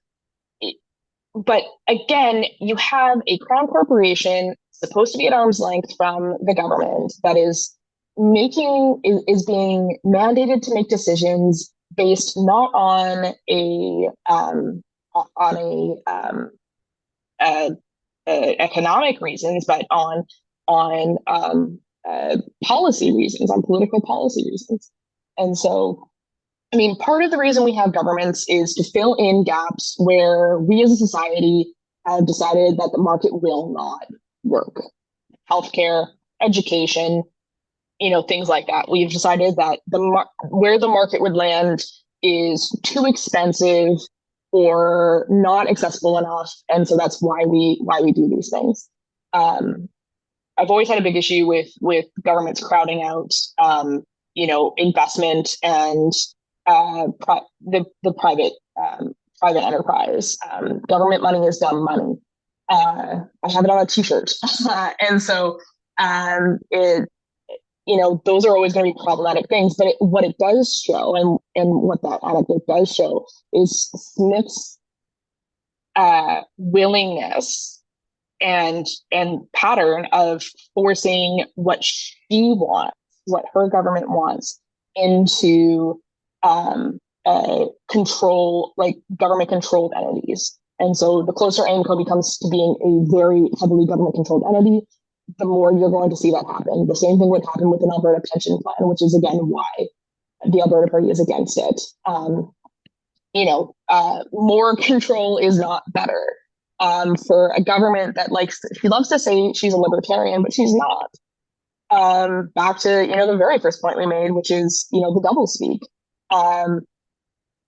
but again, you have a crown corporation supposed to be at arm's length from the government that is being mandated to make decisions based not on economic reasons, but on policy reasons, on political policy reasons. And so, I mean, part of the reason we have governments is to fill in gaps where we as a society have decided that the market will not work. Healthcare, education, things like that. We've decided that where the market would land is too expensive or not accessible enough, and so that's why we do these things. I've always had a big issue with governments crowding out, investment and the private enterprise. Government money is dumb money. I have it on a T-shirt, and so those are always going to be problematic things. But what it does show, and what that anecdote does show, is Smith's willingness and pattern of forcing what she wants, what her government wants, into control, like government controlled entities. And so the closer AIMCO becomes to being a very heavily government controlled entity, the more you're going to see that happen. The same thing would happen with an Alberta pension plan, which is again why the Alberta Party is against it. More control is not better. For a government that she loves to say she's a libertarian, but she's not. Back to the very first point we made, which is the doublespeak.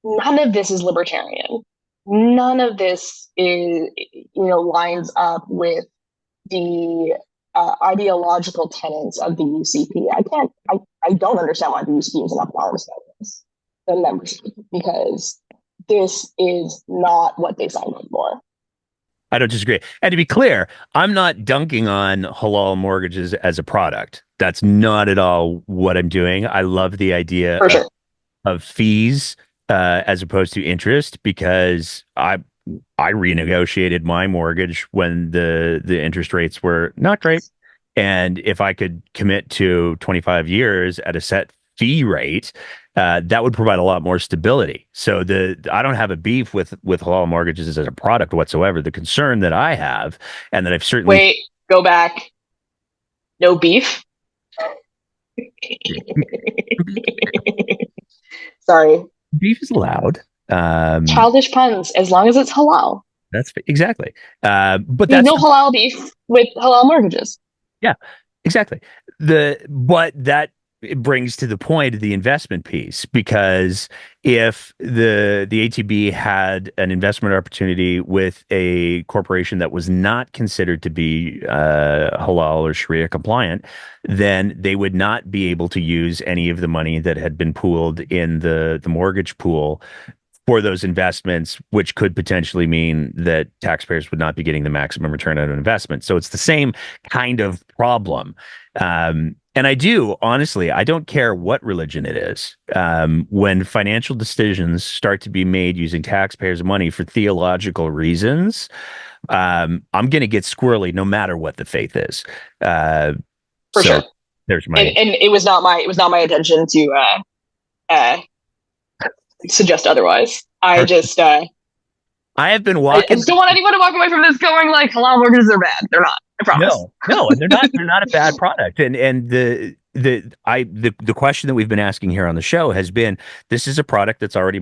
None of this is libertarian. None of this is lines up with the ideological tenets of the UCP. I don't understand why the UCP is up in arms about this, the membership, because this is not what they signed up for. I don't disagree. And to be clear, I'm not dunking on halal mortgages as a product. That's not at all what I'm doing. I love the idea of fees as opposed to interest, because I renegotiated my mortgage when the interest rates were not great. And if I could commit to 25 years at a set fee rate, that would provide a lot more stability. So I don't have a beef with halal mortgages as a product whatsoever. The concern that I have, and that I've certainly wait, go back. No beef. Sorry. Beef is allowed. Childish puns, as long as it's halal. That's exactly. But there's no halal beef with halal mortgages. Yeah, exactly. But that it brings to the point of the investment piece, because if the ATB had an investment opportunity with a corporation that was not considered to be halal or Sharia compliant, then they would not be able to use any of the money that had been pooled in the mortgage pool for those investments, which could potentially mean that taxpayers would not be getting the maximum return on investment. So it's the same kind of problem. And I do, honestly, I don't care what religion it is. When financial decisions start to be made using taxpayers' money for theological reasons, I'm going to get squirrely no matter what the faith is. For sure. There's my and it was not my intention to suggest otherwise. I have been walking. I just don't want anyone to walk away from this going like halal mortgages are bad. They're not. I promise. No, and they're not. They're not a bad product. And the question that we've been asking here on the show has been: this is a product that's already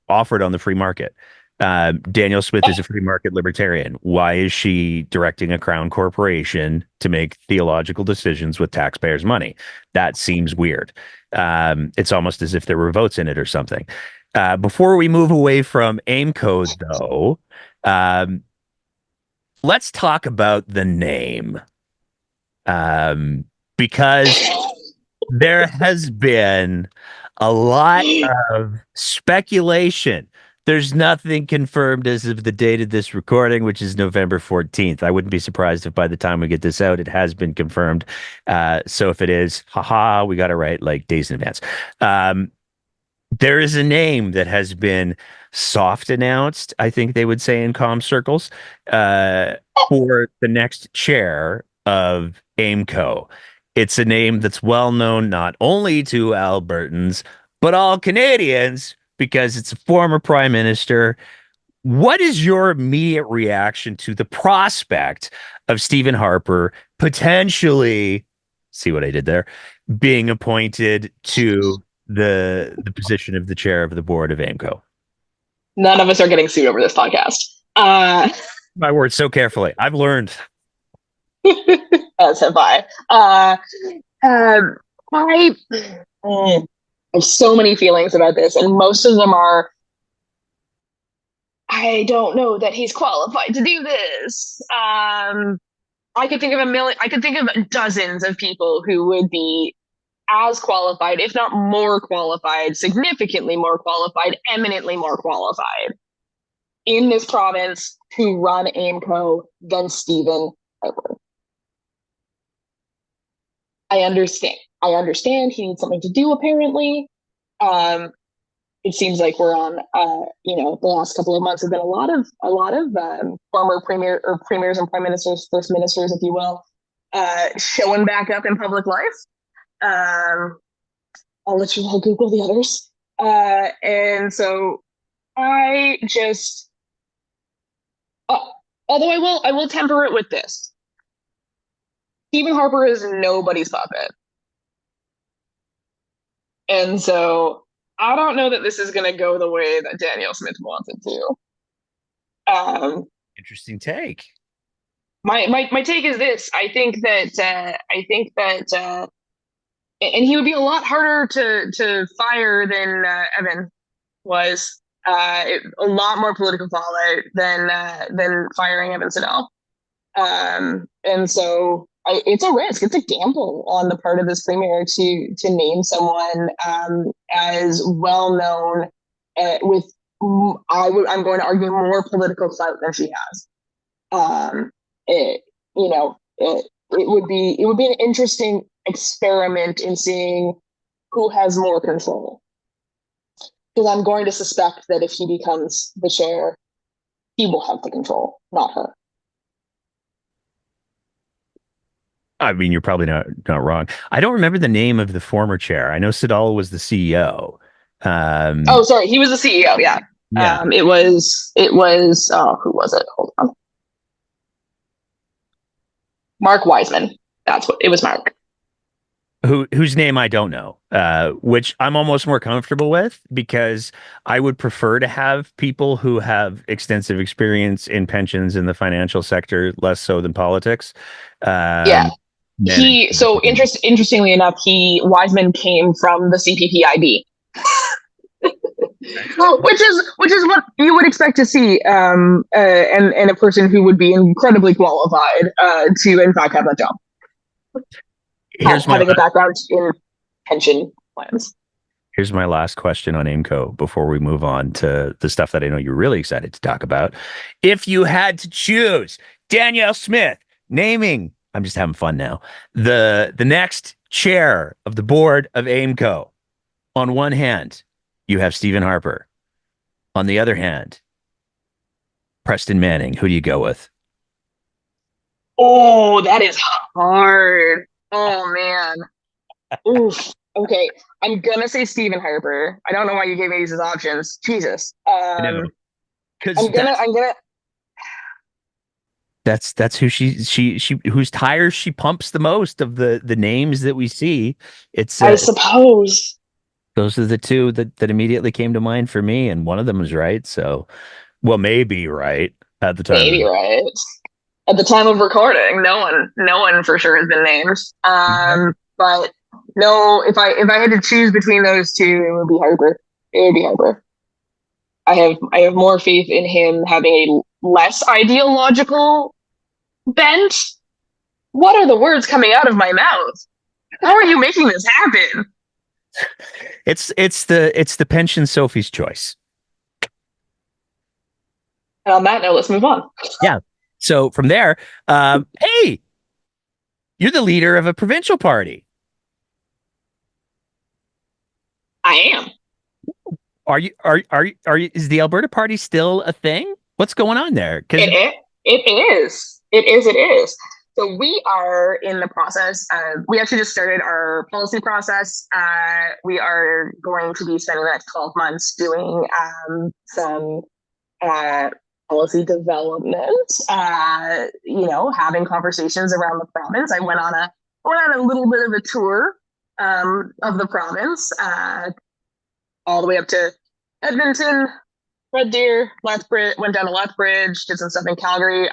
offered on the free market. Danielle Smith is a free market libertarian. Why is she directing a crown corporation to make theological decisions with taxpayers' money? That seems weird. It's almost as if there were votes in it or something. Before we move away from AIMCO, though, let's talk about the name. Because there has been a lot of speculation. There's nothing confirmed as of the date of this recording, which is November 14th. I wouldn't be surprised if by the time we get this out, it has been confirmed. So if it is, haha, we got it right like days in advance. There is a name that has been soft announced, I think they would say in comm circles, for the next chair of AIMCO. It's a name that's well known not only to Albertans, but all Canadians because it's a former prime minister. What is your immediate reaction to the prospect of Stephen Harper potentially, see what I did there, being appointed to the position of the chair of the board of AIMCO? None of us are getting sued over this podcast. My words so carefully. I've learned. As have I. I have so many feelings about this, and most of them are, I don't know that he's qualified to do this. I could think of dozens of people who would be as qualified, if not more qualified, significantly more qualified, eminently more qualified in this province to run AIMCO than Stephen Harper. I understand he needs something to do, apparently. It seems like we're on, the last couple of months have been a lot of former premiers and prime ministers, first ministers, if you will, showing back up in public life. I'll let you all Google the others. And so I just, although I will temper it with this. Stephen Harper is nobody's puppet. And so I don't know that this is going to go the way that Danielle Smith wants it to. Interesting take. My take is this. I think that and he would be a lot harder to fire than Evan was. A lot more political fallout than firing Evan Siddell. And so it's a risk. It's a gamble on the part of this premier to name someone as well known with I'm going to argue more political clout than she has. It would be an interesting experiment in seeing who has more control. Because I'm going to suspect that if he becomes the chair, he will have the control, not her. I mean, you're probably not wrong. I don't remember the name of the former chair. I know Siddall was the CEO. Sorry, he was the CEO. Yeah. It was. Oh, who was it? Hold on. Mark Wiseman. That's what it was. Mark. Whose name I don't know, which I'm almost more comfortable with because I would prefer to have people who have extensive experience in pensions in the financial sector, less so than politics. Yeah. Interestingly enough, Wiseman came from the CPPIB, which is what you would expect to see, and a person who would be incredibly qualified to in fact have that job. Having a background in pension plans. Here's my last question on AIMCO before we move on to the stuff that I know you're really excited to talk about. If you had to choose Danielle Smith naming, I'm just having fun now, the next chair of the board of AIMCO, on one hand, you have Stephen Harper. On the other hand, Preston Manning. Who do you go with? Oh, that is hard. Oh, man. Oof. Okay. I'm going to say Stephen Harper. I don't know why you gave me these as options. Jesus. I'm gonna. That's who she whose tires she pumps the most of the names that we see. It's I suppose those are the two that immediately came to mind for me, and one of them was right. So, well, maybe right at the time. Maybe right. At the time of recording, no one for sure has been named. But no, if I had to choose between those two, it would be Harper. I have more faith in him having a less ideological Bent, what are the words coming out of my mouth? How are you making this happen? It's the pension Sophie's choice. And on that note, let's move on. Yeah. So from there, hey, you're the leader of a provincial party. I am. Are you is the Alberta Party still a thing? What's going on there? Because It is. It is. It is. So we are in the process of, we actually just started our policy process. We are going to be spending the next 12 months doing some uh, policy development, having conversations around the province. I went on a little bit of a tour of the province, all the way up to Edmonton, Red Deer, Lethbridge, went down to Lethbridge, did some stuff in Calgary.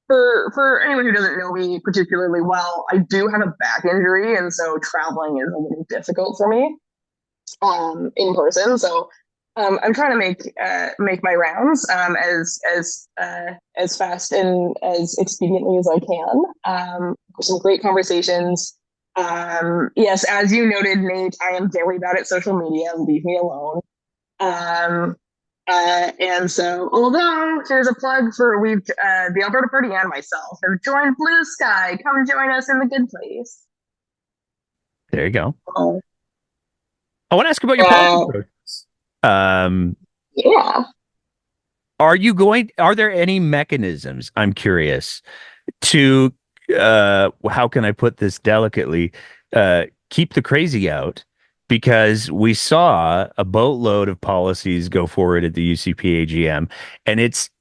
For anyone who doesn't know me particularly well, I do have a back injury, and so traveling is a little difficult for me in person. So I'm trying to make my rounds as fast and as expediently as I can. Some great conversations. Yes, as you noted, Nate, I am very bad at social media. Leave me alone. Um, and so, although here's a plug for the Alberta Party and myself have joined Blue Sky. Come join us in the good place. there you go. Oh, I want to ask about your policy uh, process. Um, yeah. are there any mechanisms, I'm curious, to how can I put this delicately, keep the crazy out? Because we saw a boatload of policies go forward at the UCP AGM, and it's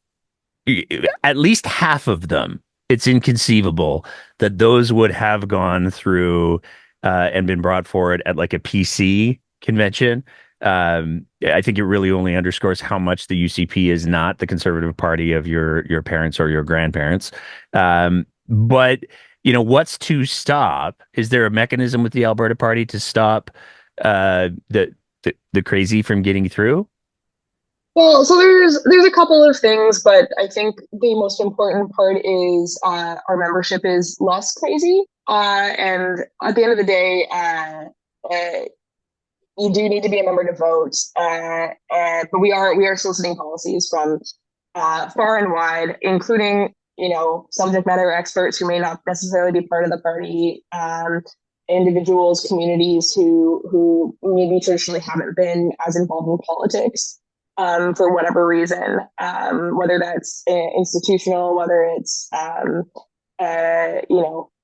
at least half of them. It's inconceivable that those would have gone through and been brought forward at like a PC convention. I think it really only underscores how much the UCP is not the conservative party of your parents or your grandparents. But what's to stop? Is there a mechanism with the Alberta Party to stop the crazy from getting through? Well, so there's a couple of things, but I think the most important part is our membership is less crazy. And at the end of the day, you do need to be a member to vote. But we are soliciting policies from far and wide, including subject matter experts who may not necessarily be part of the party, individuals, communities who maybe traditionally haven't been as involved in politics for whatever reason, whether that's institutional, whether it's an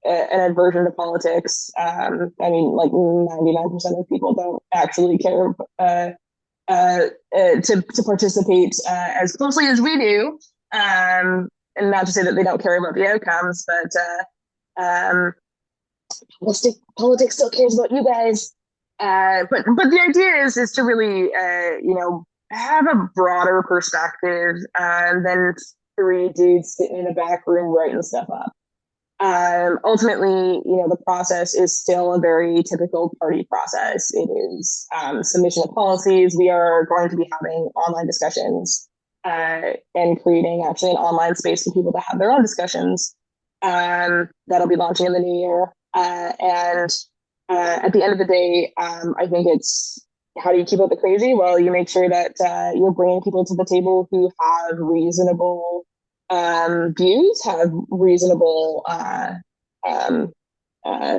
aversion to politics. I mean, like 99% of people don't actually care to participate as closely as we do. And not to say that they don't care about the outcomes, but politics still cares about you guys. But the idea is to really have a broader perspective than three dudes sitting in a back room writing stuff up. Ultimately, the process is still a very typical party process. It is submission of policies. We are going to be having online discussions and creating actually an online space for people to have their own discussions. That'll be launching in the new year. And at the end of the day, I think it's how do you keep out the crazy? Well, you make sure that you're bringing people to the table who have reasonable views, have reasonable um, uh,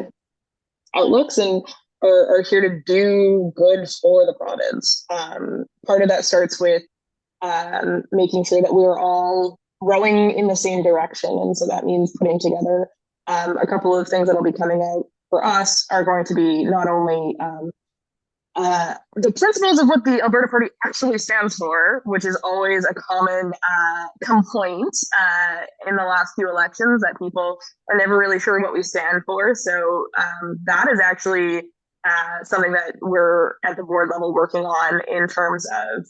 outlooks, and are here to do good for the province. Part of that starts with making sure that we're all rowing in the same direction. And so that means putting together a couple of things that'll be coming out for us are going to be not only the principles of what the Alberta Party actually stands for, which is always a common complaint in the last few elections that people are never really sure what we stand for. So that is actually something that we're at the board level working on in terms of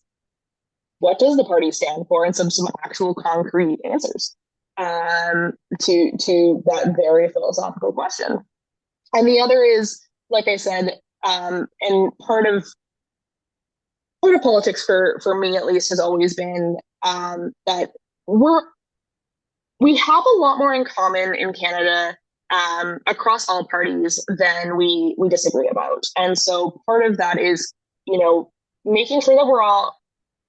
what does the party stand for and some actual concrete answers to that very philosophical question. And the other is, like I said, and part of politics for me at least has always been that we we have a lot more in common in Canada, across all parties than we disagree about. And so part of that is, you know, making sure that we're all,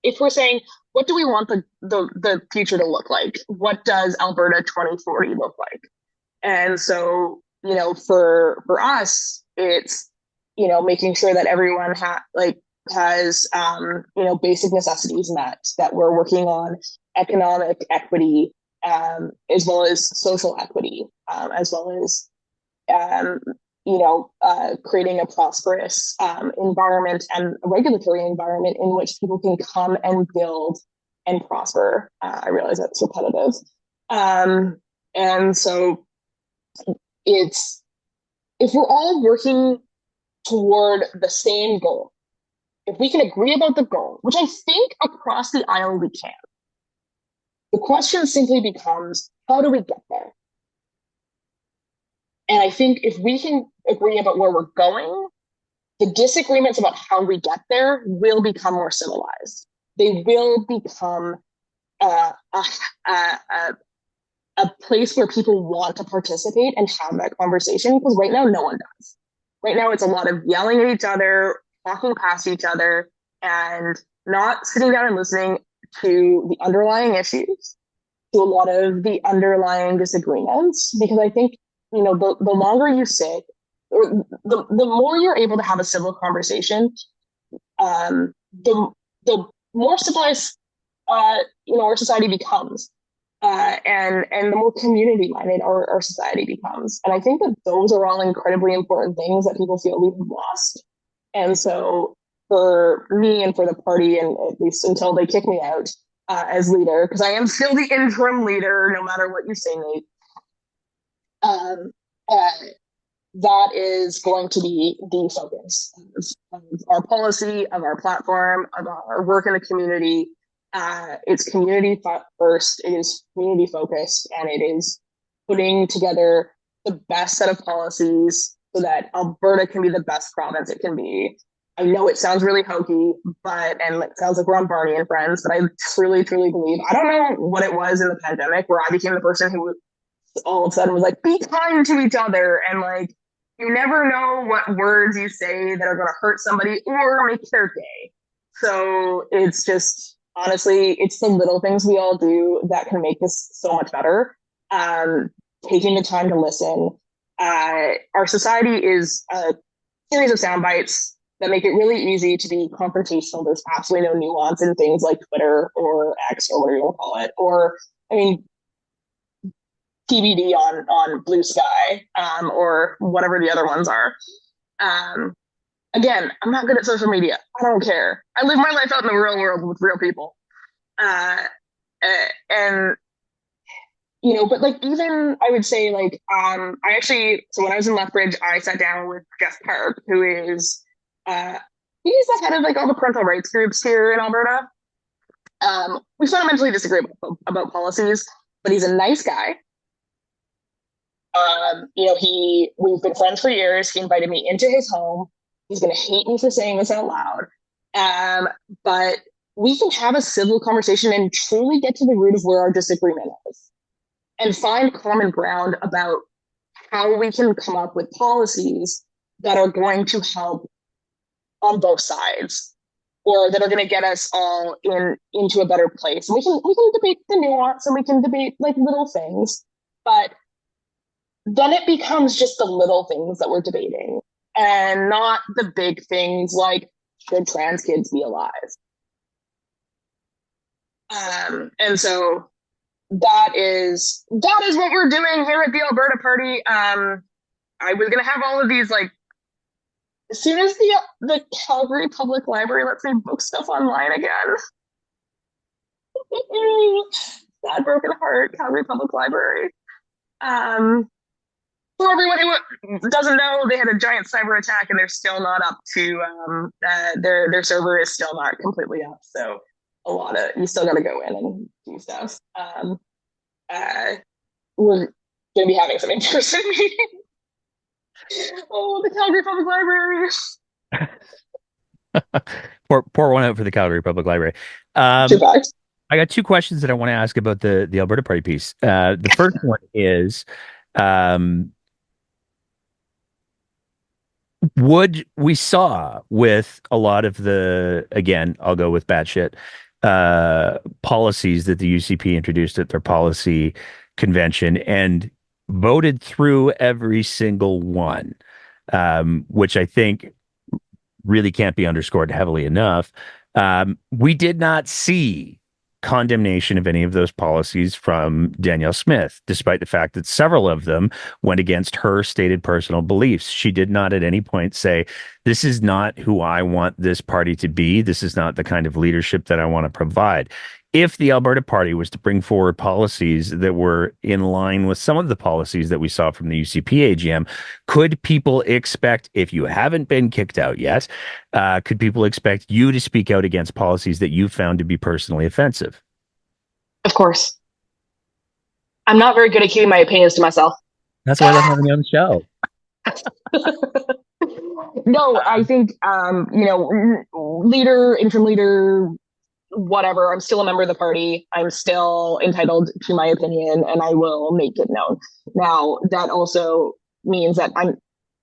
if we're saying, what do we want the future to look like? What does Alberta 2040 look like? And so, for us, it's, making sure that everyone has, basic necessities met, that we're working on economic equity, as well as social equity, as well as, um, creating a prosperous environment and a regulatory environment in which people can come and build and prosper. I realize that's repetitive. And so it's, if we're all working toward the same goal, if we can agree about the goal, which I think across the aisle we can, the question simply becomes, how do we get there? And I think if we can agree about where we're going, the disagreements about how we get there will become more civilized. They will become a place where people want to participate and have that conversation, because right now no one does. Right now it's a lot of yelling at each other, talking past each other, and not sitting down and listening to the underlying issues, to a lot of the underlying disagreements. Because I think, the longer you sit, or the more you're able to have a civil conversation, the more civilized our society becomes, and the more community minded our society becomes. And I think that those are all incredibly important things that people feel we've lost. And so for me and for the party, and at least until they kick me out as leader, because I am still the interim leader, no matter what you say, Nate. Um, uh, that is going to be the focus of our policy, of our platform, of our work in the community. It's community first, it is community focused, and it is putting together the best set of policies so that Alberta can be the best province it can be. I know it sounds really hokey, and it sounds like we're on Barney and Friends, but I truly, truly believe, I don't know what it was in the pandemic where I became the person who all of a sudden was like, be kind to each other, and like, you never know what words you say that are going to hurt somebody or make their day. So it's just, honestly, it's the little things we all do that can make this so much better. Taking the time to listen. Our society is a series of sound bites that make it really easy to be confrontational. There's absolutely no nuance in things like Twitter or X or whatever you want to call it. Or, I mean, TBD on Blue Sky, or whatever the other ones are. Again, I'm not good at social media. I don't care. I live my life out in the real world with real people. And but like, even I would say, like, I actually, so when I was in Lethbridge, I sat down with Jeff Park, who is he's the head of like all the parental rights groups here in Alberta. We fundamentally disagree about policies, but he's a nice guy. We've been friends for years. He invited me into his home. He's going to hate me for saying this out loud. But we can have a civil conversation and truly get to the root of where our disagreement is, and find common ground about how we can come up with policies that are going to help on both sides, or that are going to get us all into a better place. And we can debate the nuance, and we can debate like little things, but then it becomes just the little things that we're debating, and not the big things like, should trans kids be alive? And so that is what we're doing here at the Alberta Party. I was gonna have all of these, like, as soon as the Calgary Public Library lets me book stuff online again. Sad broken heart, Calgary Public Library. For everyone who doesn't know, they had a giant cyber attack, and they're still not up to their server is still not completely up. So you still got to go in and do stuff. We're gonna be having some in-person meetings. Oh, the Calgary Public Library. Pour one out for the Calgary Public Library. Two facts. I got two questions that I want to ask about the Alberta Party piece. The first one is, um, would we saw with a lot of the, again, I'll go with bad shit, policies that the UCP introduced at their policy convention and voted through every single one, which I think really can't be underscored heavily enough. We did not see condemnation of any of those policies from Danielle Smith, despite the fact that several of them went against her stated personal beliefs. She did not at any point say, this is not who I want this party to be. This is not the kind of leadership that I want to provide. If the Alberta Party was to bring forward policies that were in line with some of the policies that we saw from the UCP AGM, could people expect, if you haven't been kicked out yet, could people expect you to speak out against policies that you found to be personally offensive? Of course. I'm not very good at keeping my opinions to myself. That's why I love having you on the show. No, I think leader, interim leader, whatever. I'm still a member of the party. I'm still entitled to my opinion, and I will make it known. Now, that also means that I'm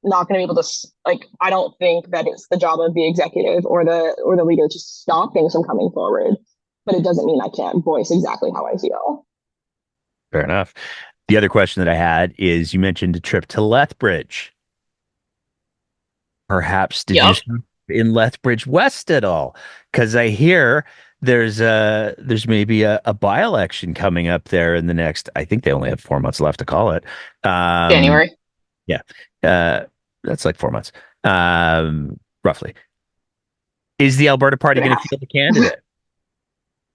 not going to be able to like. I don't think that it's the job of the executive or the leader to stop things from coming forward. But it doesn't mean I can't voice exactly how I feel. Fair enough. The other question that I had is you mentioned a trip to Lethbridge. Perhaps did you Yep. stop in Lethbridge West at all? Because I hear there's maybe a by-election coming up there in the next, I think they only have 4 months left to call it. Um, January. yeah. Uh, that's like 4 months. Roughly. Is the Alberta Party And a going to half. field a candidate?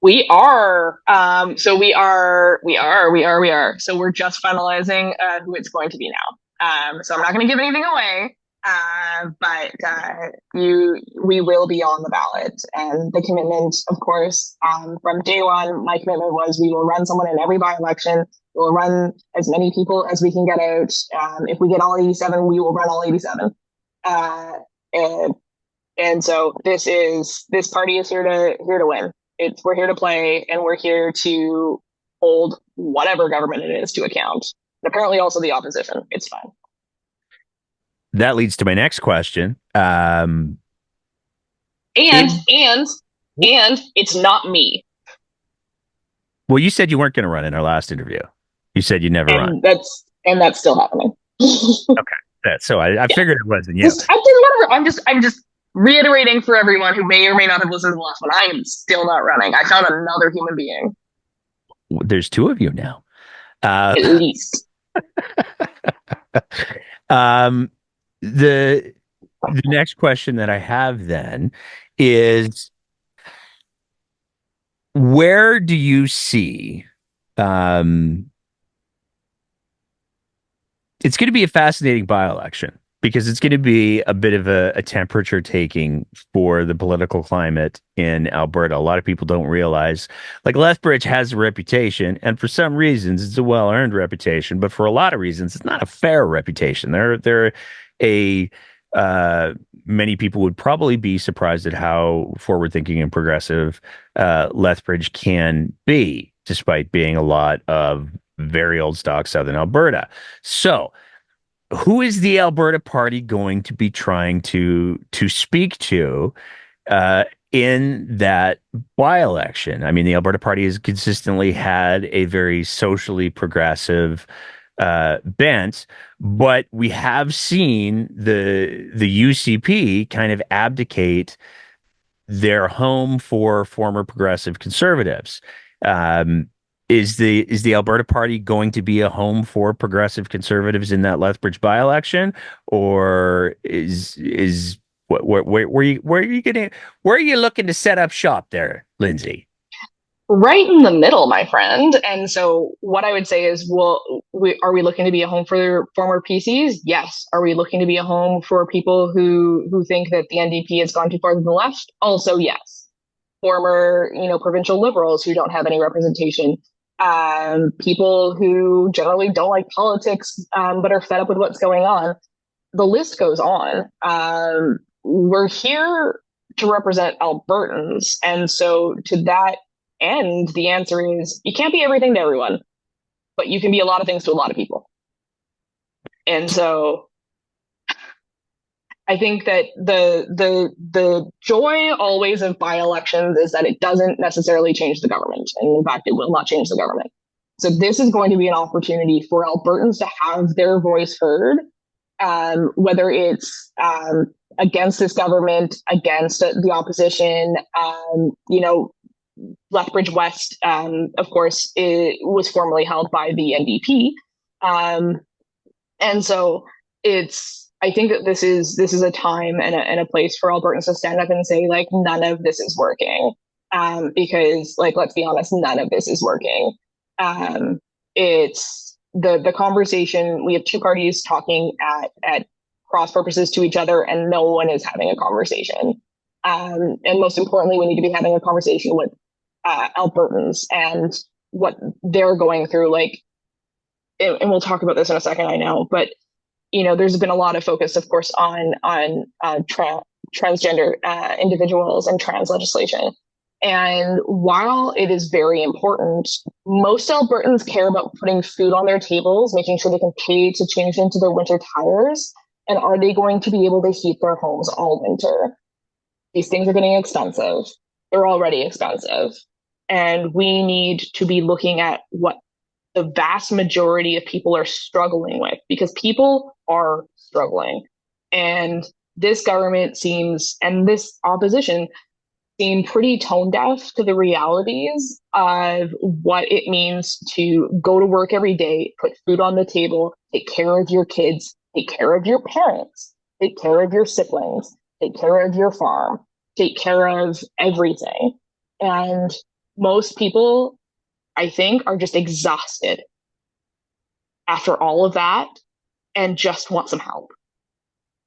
We are. So we are. So we're just finalizing who it's going to be now. So I'm not going to give anything away. But we will be on the ballot, and the commitment, of course, from day one, my commitment was we will run someone in every by-election. We'll run as many people as we can get out. If we get all 87, we will run all 87. Uh, and and so this party is here to win. We're here to play, and we're here to hold whatever government it is to account. And apparently, also the opposition. It's fine. That leads to my next question. And In, and and it's not me. well, you said you weren't going to run in our last interview. You said you never run. And that's still happening. Okay. So I Yeah. figured it wasn't you. Just I didn't I'm just reiterating for everyone who may or may not have listened to the last one. I am still not running. I found another human being, There's two of you now. Uh, at least. um, the the next question that I have then is where do you see um it's going to be a fascinating by-election because it's going to be a bit of a temperature taking for the political climate in Alberta. A lot of people don't realize, like Lethbridge has a reputation, and for some reasons it's a well-earned reputation, but for a lot of reasons it's not a fair reputation. They're a many people would probably be surprised at how forward-thinking and progressive Lethbridge can be, despite being a lot of very old stock Southern Alberta. So, who is the Alberta Party going to be trying to speak to in that by-election? I mean, the Alberta Party has consistently had a very socially progressive bent, but we have seen the UCP kind of abdicate their home for former progressive conservatives. Um, is the Alberta Party going to be a home for progressive conservatives in that Lethbridge by-election, or is where are you looking to set up shop there, Lindsay? Right in the middle, my friend. And so, what I would say is, well, are we looking to be a home for former PCs? Yes. Are we looking to be a home for people who think that the NDP has gone too far to the left? Also, yes. Former, provincial liberals who don't have any representation, people who generally don't like politics, but are fed up with what's going on. The list goes on. We're here to represent Albertans, and so to that And the answer is you can't be everything to everyone, but you can be a lot of things to a lot of people. And so I think that the joy always of by-elections is that it doesn't necessarily change the government. And in fact, it will not change the government. So this is going to be an opportunity for Albertans to have their voice heard, whether it's against this government, against the opposition. Lethbridge West, of course, was formerly held by the NDP, and so I think that this is a time and a place for Albertans to stand up and say, like, none of this is working, because, like, let's be honest, none of this is working. It's the conversation. We have two parties talking at cross purposes to each other, and no one is having a conversation. And most importantly, we need to be having a conversation with Albertans and what they're going through. Like, and we'll talk about this in a second, I know, but there's been a lot of focus, of course, on transgender individuals and trans legislation. And while it is very important, most Albertans care about putting food on their tables, making sure they can pay to change into their winter tires, and are they going to be able to heat their homes all winter? These things are getting expensive. They're already expensive. And we need to be looking at what the vast majority of people are struggling with, because people are struggling. And this government and this opposition seem pretty tone deaf to the realities of what it means to go to work every day, put food on the table, take care of your kids, take care of your parents, take care of your siblings, take care of your farm, take care of everything. And most people, I think, are just exhausted after all of that and just want some help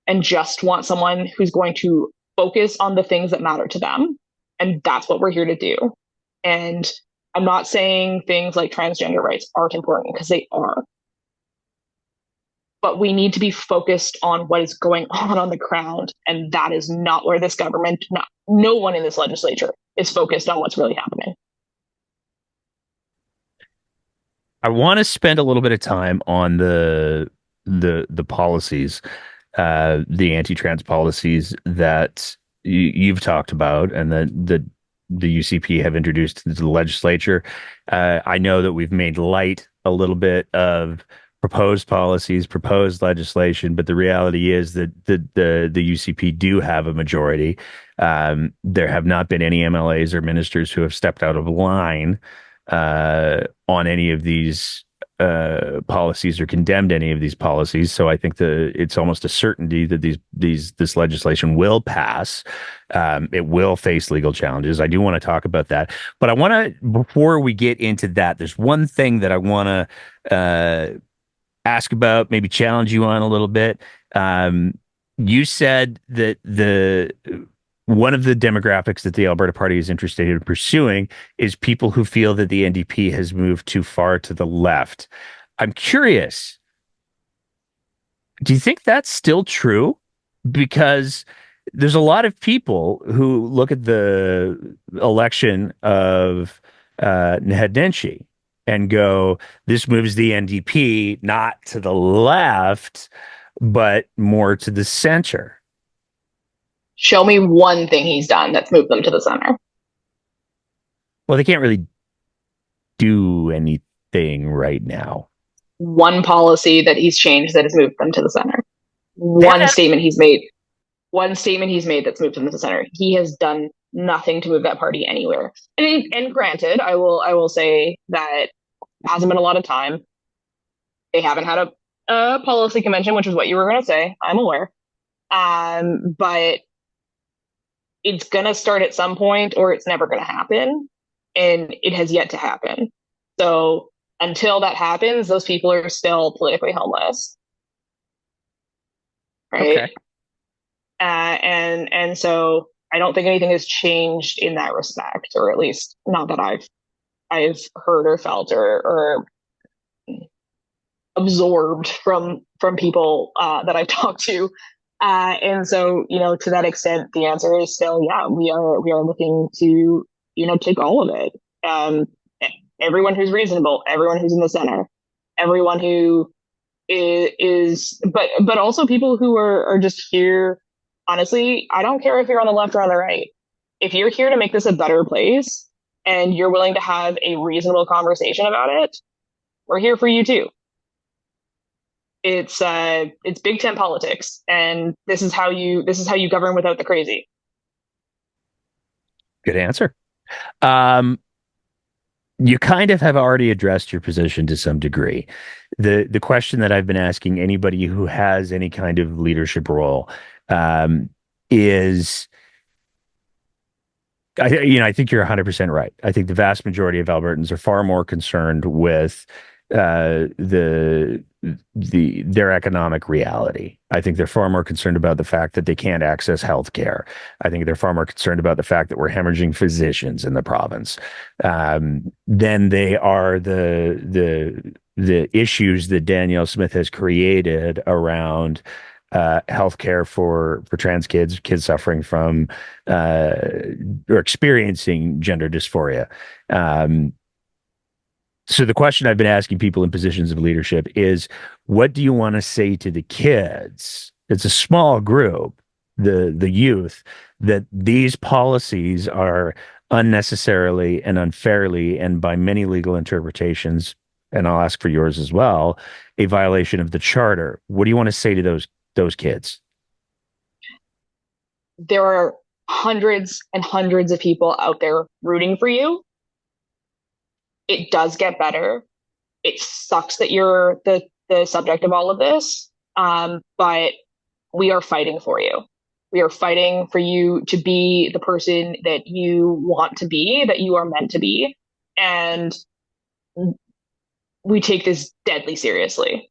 and just want someone who's going to focus on the things that matter to them. And that's what we're here to do. And I'm not saying things like transgender rights aren't important, because they are. But we need to be focused on what is going on the ground. And that is not where this government, no one in this legislature is focused on what's really happening. I want to spend a little bit of time on the policies, the anti-trans policies that you've talked about, and that the UCP have introduced into the legislature. I know that we've made light a little bit of proposed policies, proposed legislation, but the reality is that the UCP do have a majority. There have not been any MLAs or ministers who have stepped out of line on any of these policies or condemned any of these policies. So I think it's almost a certainty that this legislation will pass. It will face legal challenges. I do want to talk about that, but I want to, before we get into that, there's one thing that I want to ask about, maybe challenge you on a little bit. You said that one of the demographics that the Alberta Party is interested in pursuing is people who feel that the NDP has moved too far to the left. I'm curious, do you think that's still true? Because there's a lot of people who look at the election of Naheed Nenshi and go, this moves the NDP not to the left, but more to the center. Show me one thing he's done that's moved them to the center. Well, they can't really do anything right now. One policy that he's changed that has moved them to the center. One statement he's made that's moved them to the center. He has done nothing to move that party anywhere. And granted, I will say that hasn't been a lot of time. They haven't had a policy convention, which is what you were going to say. I'm aware. But it's going to start at some point, or it's never going to happen. And it has yet to happen. So until that happens, those people are still politically homeless. Right. Okay. And so I don't think anything has changed in that respect, or at least not that I've heard or felt or absorbed from people that I've talked to. And so, to that extent, the answer is still, yeah, we are looking to, take all of it. Um, everyone who's reasonable, everyone who's in the center, everyone who but also people who are just here. Honestly, I don't care if you're on the left or on the right. If you're here to make this a better place and you're willing to have a reasonable conversation about it, we're here for you too. It's Big Tent politics, and this is how you govern without the crazy. Good answer. Um, you kind of have already addressed your position to some degree. The question that I've been asking anybody who has any kind of leadership role um, is I think you're 100% right. I think the vast majority of Albertans are far more concerned with their economic reality. I think they're far more concerned about the fact that they can't access health care. I think they're far more concerned about the fact that we're hemorrhaging physicians in the province than they are the issues that Danielle Smith has created around healthcare for trans kids suffering from or experiencing gender dysphoria. So the question I've been asking people in positions of leadership is, what do you want to say to the kids? It's a small group, the youth, that these policies are unnecessarily and unfairly, and by many legal interpretations, and I'll ask for yours as well, a violation of the charter. What do you want to say to those kids? There are hundreds and hundreds of people out there rooting for you. It does get better. It sucks that you're the subject of all of this, but we are fighting for you. We are fighting for you to be the person that you want to be, that you are meant to be, and we take this deadly seriously.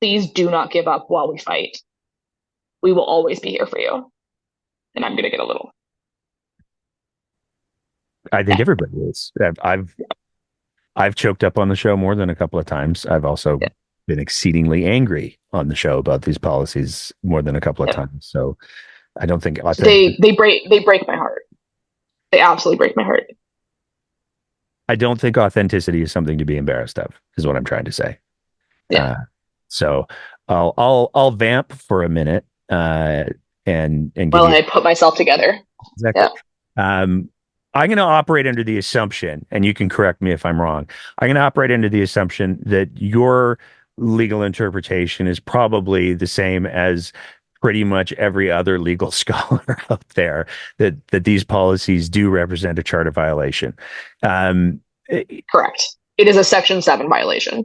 Please do not give up while we fight. We will always be here for you. And I'm going to get a little. I think everybody is. I've choked up on the show more than a couple of times. I've also Yeah. been exceedingly angry on the show about these policies more than a couple of Yeah. times. So I don't think they break my heart. They absolutely break my heart. I don't think authenticity is something to be embarrassed of, is what I'm trying to say. Yeah. So I'll vamp for a minute and give Well, you I put myself together. exactly. Yeah. I'm going to operate under the assumption, and you can correct me if I'm wrong. I'm going to operate under the assumption that your legal interpretation is probably the same as pretty much every other legal scholar out there, that these policies do represent a charter violation. Um, Correct. It is a Section 7 violation.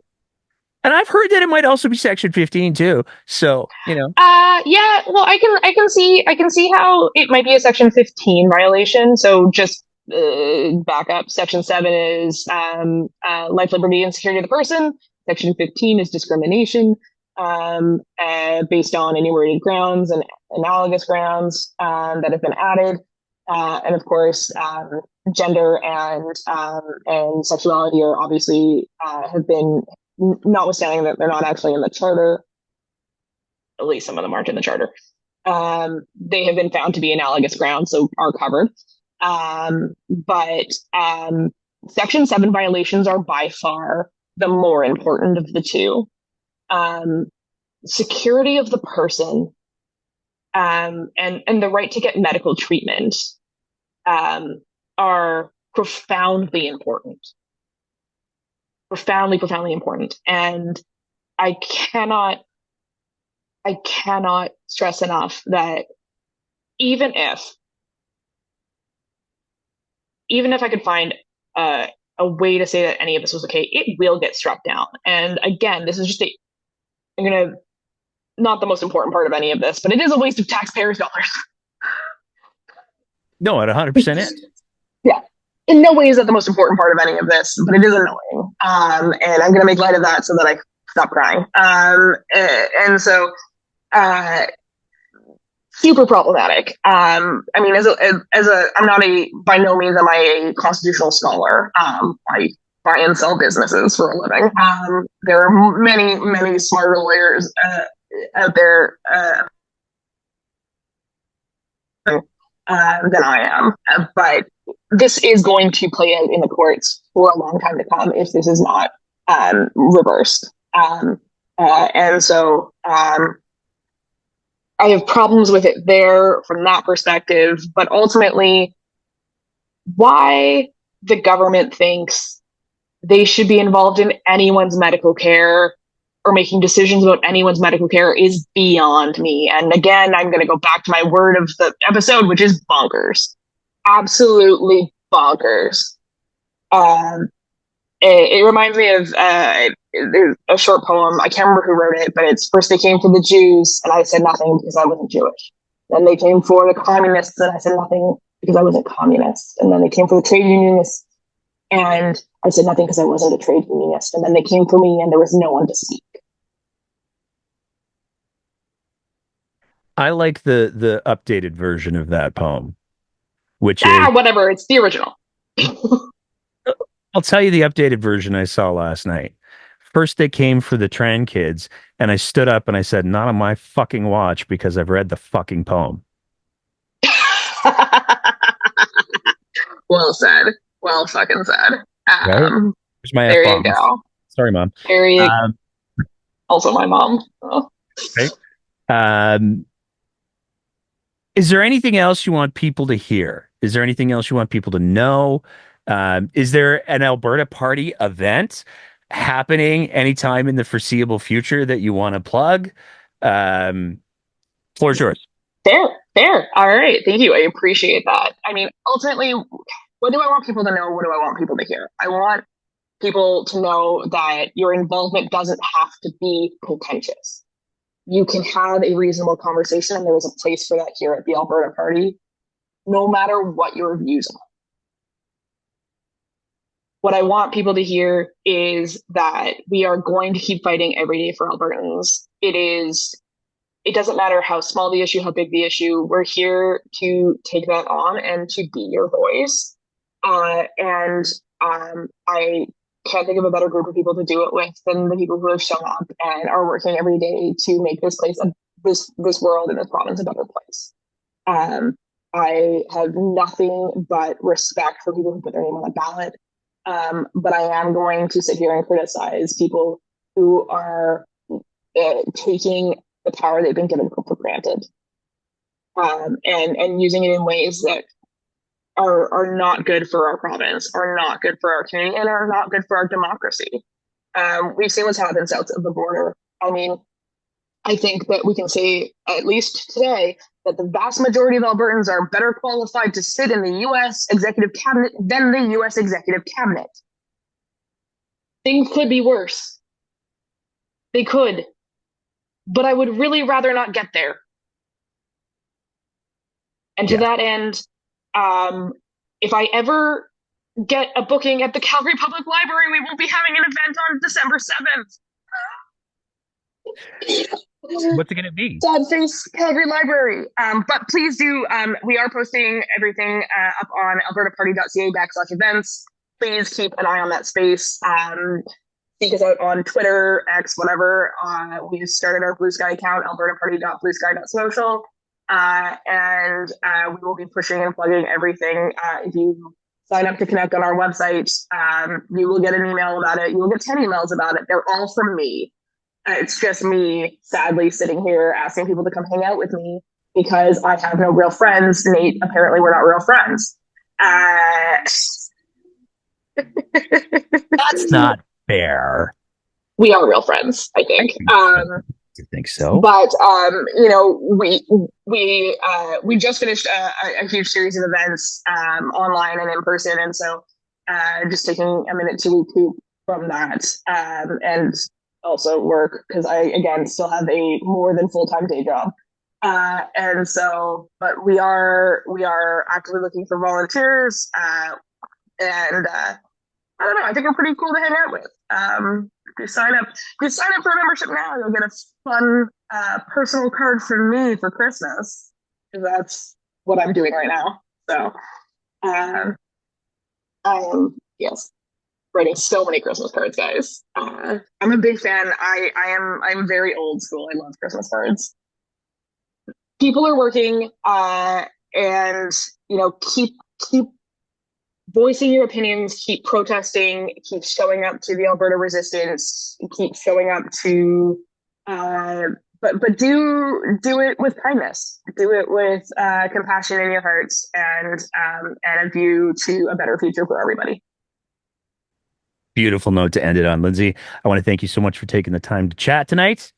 and I've heard that it might also be Section 15 too. So, Yeah, well, I can see how it might be a Section 15 violation. So just back up. Section 7 is life, liberty, and security of the person. Section 15 is discrimination based on enumerated grounds and analogous grounds that have been added. And of course, gender and sexuality are obviously have been, notwithstanding that they're not actually in the charter, at least some of them aren't in the charter. They have been found to be analogous grounds, so are covered. But Section 7 violations are by far the more important of the two. Security of the person and the right to get medical treatment are profoundly important. Profoundly important. And I cannot stress enough that even if I could find a way to say that any of this was okay, it will get struck down. And again, this is just I'm gonna, not the most important part of any of this, but it is a waste of taxpayers' dollars. no, it 100% is. Yeah. In no way is that the most important part of any of this, but it is annoying. And I'm gonna make light of that so that I stop crying. And so super problematic. I mean, I'm not by no means am I a constitutional scholar. I buy and sell businesses for a living. There are many smarter lawyers out there than I am. But this is going to play out in the courts for a long time to come if this is not reversed. And so I have problems with it there from that perspective. But ultimately, why the government thinks they should be involved in anyone's medical care or making decisions about anyone's medical care is beyond me. And again, I'm going to go back to my word of the episode, which is bonkers. Absolutely bonkers. Um, it reminds me of there's a short poem. I can't remember who wrote it, but it's first they came for the Jews, and I said nothing because I wasn't Jewish. Then they came for the communists, and I said nothing because I wasn't communist. And then they came for the trade unionists, and I said nothing because I wasn't a trade unionist. And then they came for me, and there was no one to speak. I like the updated version of that poem, which is Whatever. It's the original. I'll tell you the updated version I saw last night. First, they came for the Tran kids, and I stood up and I said, "Not on my fucking watch," because I've read the fucking poem. Well said. Well fucking said. Right? Here's my There F-bombs. you go. Sorry, Mom. There you Also my mom. Oh. Right? Um, is there anything else you want people to hear? Is there anything else you want people to know? Is there an Alberta Party event happening anytime in the foreseeable future that you want to plug? Floor's yours. Fair. All right. Thank you. I appreciate that. I mean, ultimately, what do I want people to know? What do I want people to hear? I want people to know that your involvement doesn't have to be contentious. You can have a reasonable conversation, and there is a place for that here at the Alberta Party, no matter what your views are. What I want people to hear is that we are going to keep fighting every day for Albertans. It doesn't matter how small the issue, how big the issue, we're here to take that on and to be your voice. I can't think of a better group of people to do it with than the people who have shown up and are working every day to make this place, this world and this province a better place. I have nothing but respect for people who put their name on the ballot. But I am going to sit here and criticize people who are taking the power they've been given for granted, and using it in ways that are not good for our province, are not good for our community, and are not good for our democracy. We've seen what's happened south of the border. I mean, I think that we can say, at least today, that the vast majority of Albertans are better qualified to sit in the U.S. executive cabinet than the U.S. executive cabinet. Things could be worse. They could. But I would really rather not get there. And to that end, if I ever get a booking at the Calgary Public Library, we will be having an event on December 7th. What's it going to be? Sad face Calgary Library. But please do. We are posting everything up on albertaparty.ca/events. Please keep an eye on that space. Seek us out on Twitter, X, whatever. We started our Blue Sky account, albertaparty.bluesky.social. And we will be pushing and plugging everything. If you sign up to connect on our website, you will get an email about it. You will get 10 emails about it. They're all from me. It's just me, sadly, sitting here asking people to come hang out with me because I have no real friends. Nate, apparently we're not real friends. That's not fair. We are real friends, I think. You think so? But we just finished a huge series of events online and in person, and so just taking a minute to recoup from that, and also work because I again still have a more than full-time day job. And so, but we are actively looking for volunteers, and I don't know. I think we're pretty cool to hang out with. If you sign up for a membership now, you'll get a fun personal card from me for Christmas. Because that's what I'm doing right now. So, I am writing so many Christmas cards, guys. I'm a big fan. I'm very old school. I love Christmas cards. People are working, and keep voicing your opinions, keep protesting, keep showing up to the Alberta resistance, keep showing up to, but do it with kindness, do it with compassion in your hearts, and a view to a better future for everybody. Beautiful note to end it on, Lindsay. I want to thank you so much for taking the time to chat tonight,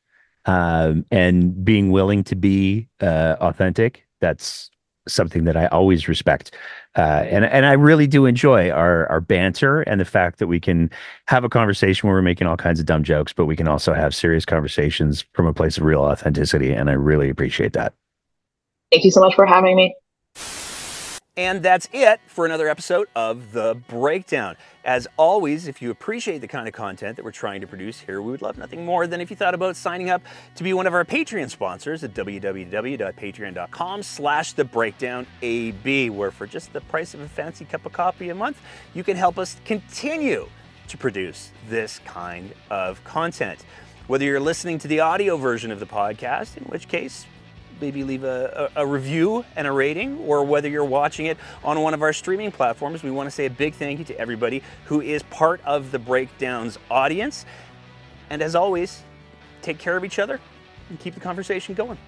and being willing to be authentic. That's something that I always respect. And I really do enjoy our banter and the fact that we can have a conversation where we're making all kinds of dumb jokes, but we can also have serious conversations from a place of real authenticity. And I really appreciate that. Thank you so much for having me. And that's it for another episode of The Breakdown. As always, if you appreciate the kind of content that we're trying to produce here, we would love nothing more than if you thought about signing up to be one of our Patreon sponsors at www.patreon.com/thebreakdownab, where for just the price of a fancy cup of coffee a month, you can help us continue to produce this kind of content. Whether you're listening to the audio version of the podcast, in which case, maybe leave a review and a rating, or whether you're watching it on one of our streaming platforms, we want to say a big thank you to everybody who is part of the Breakdown's audience. And as always, take care of each other and keep the conversation going.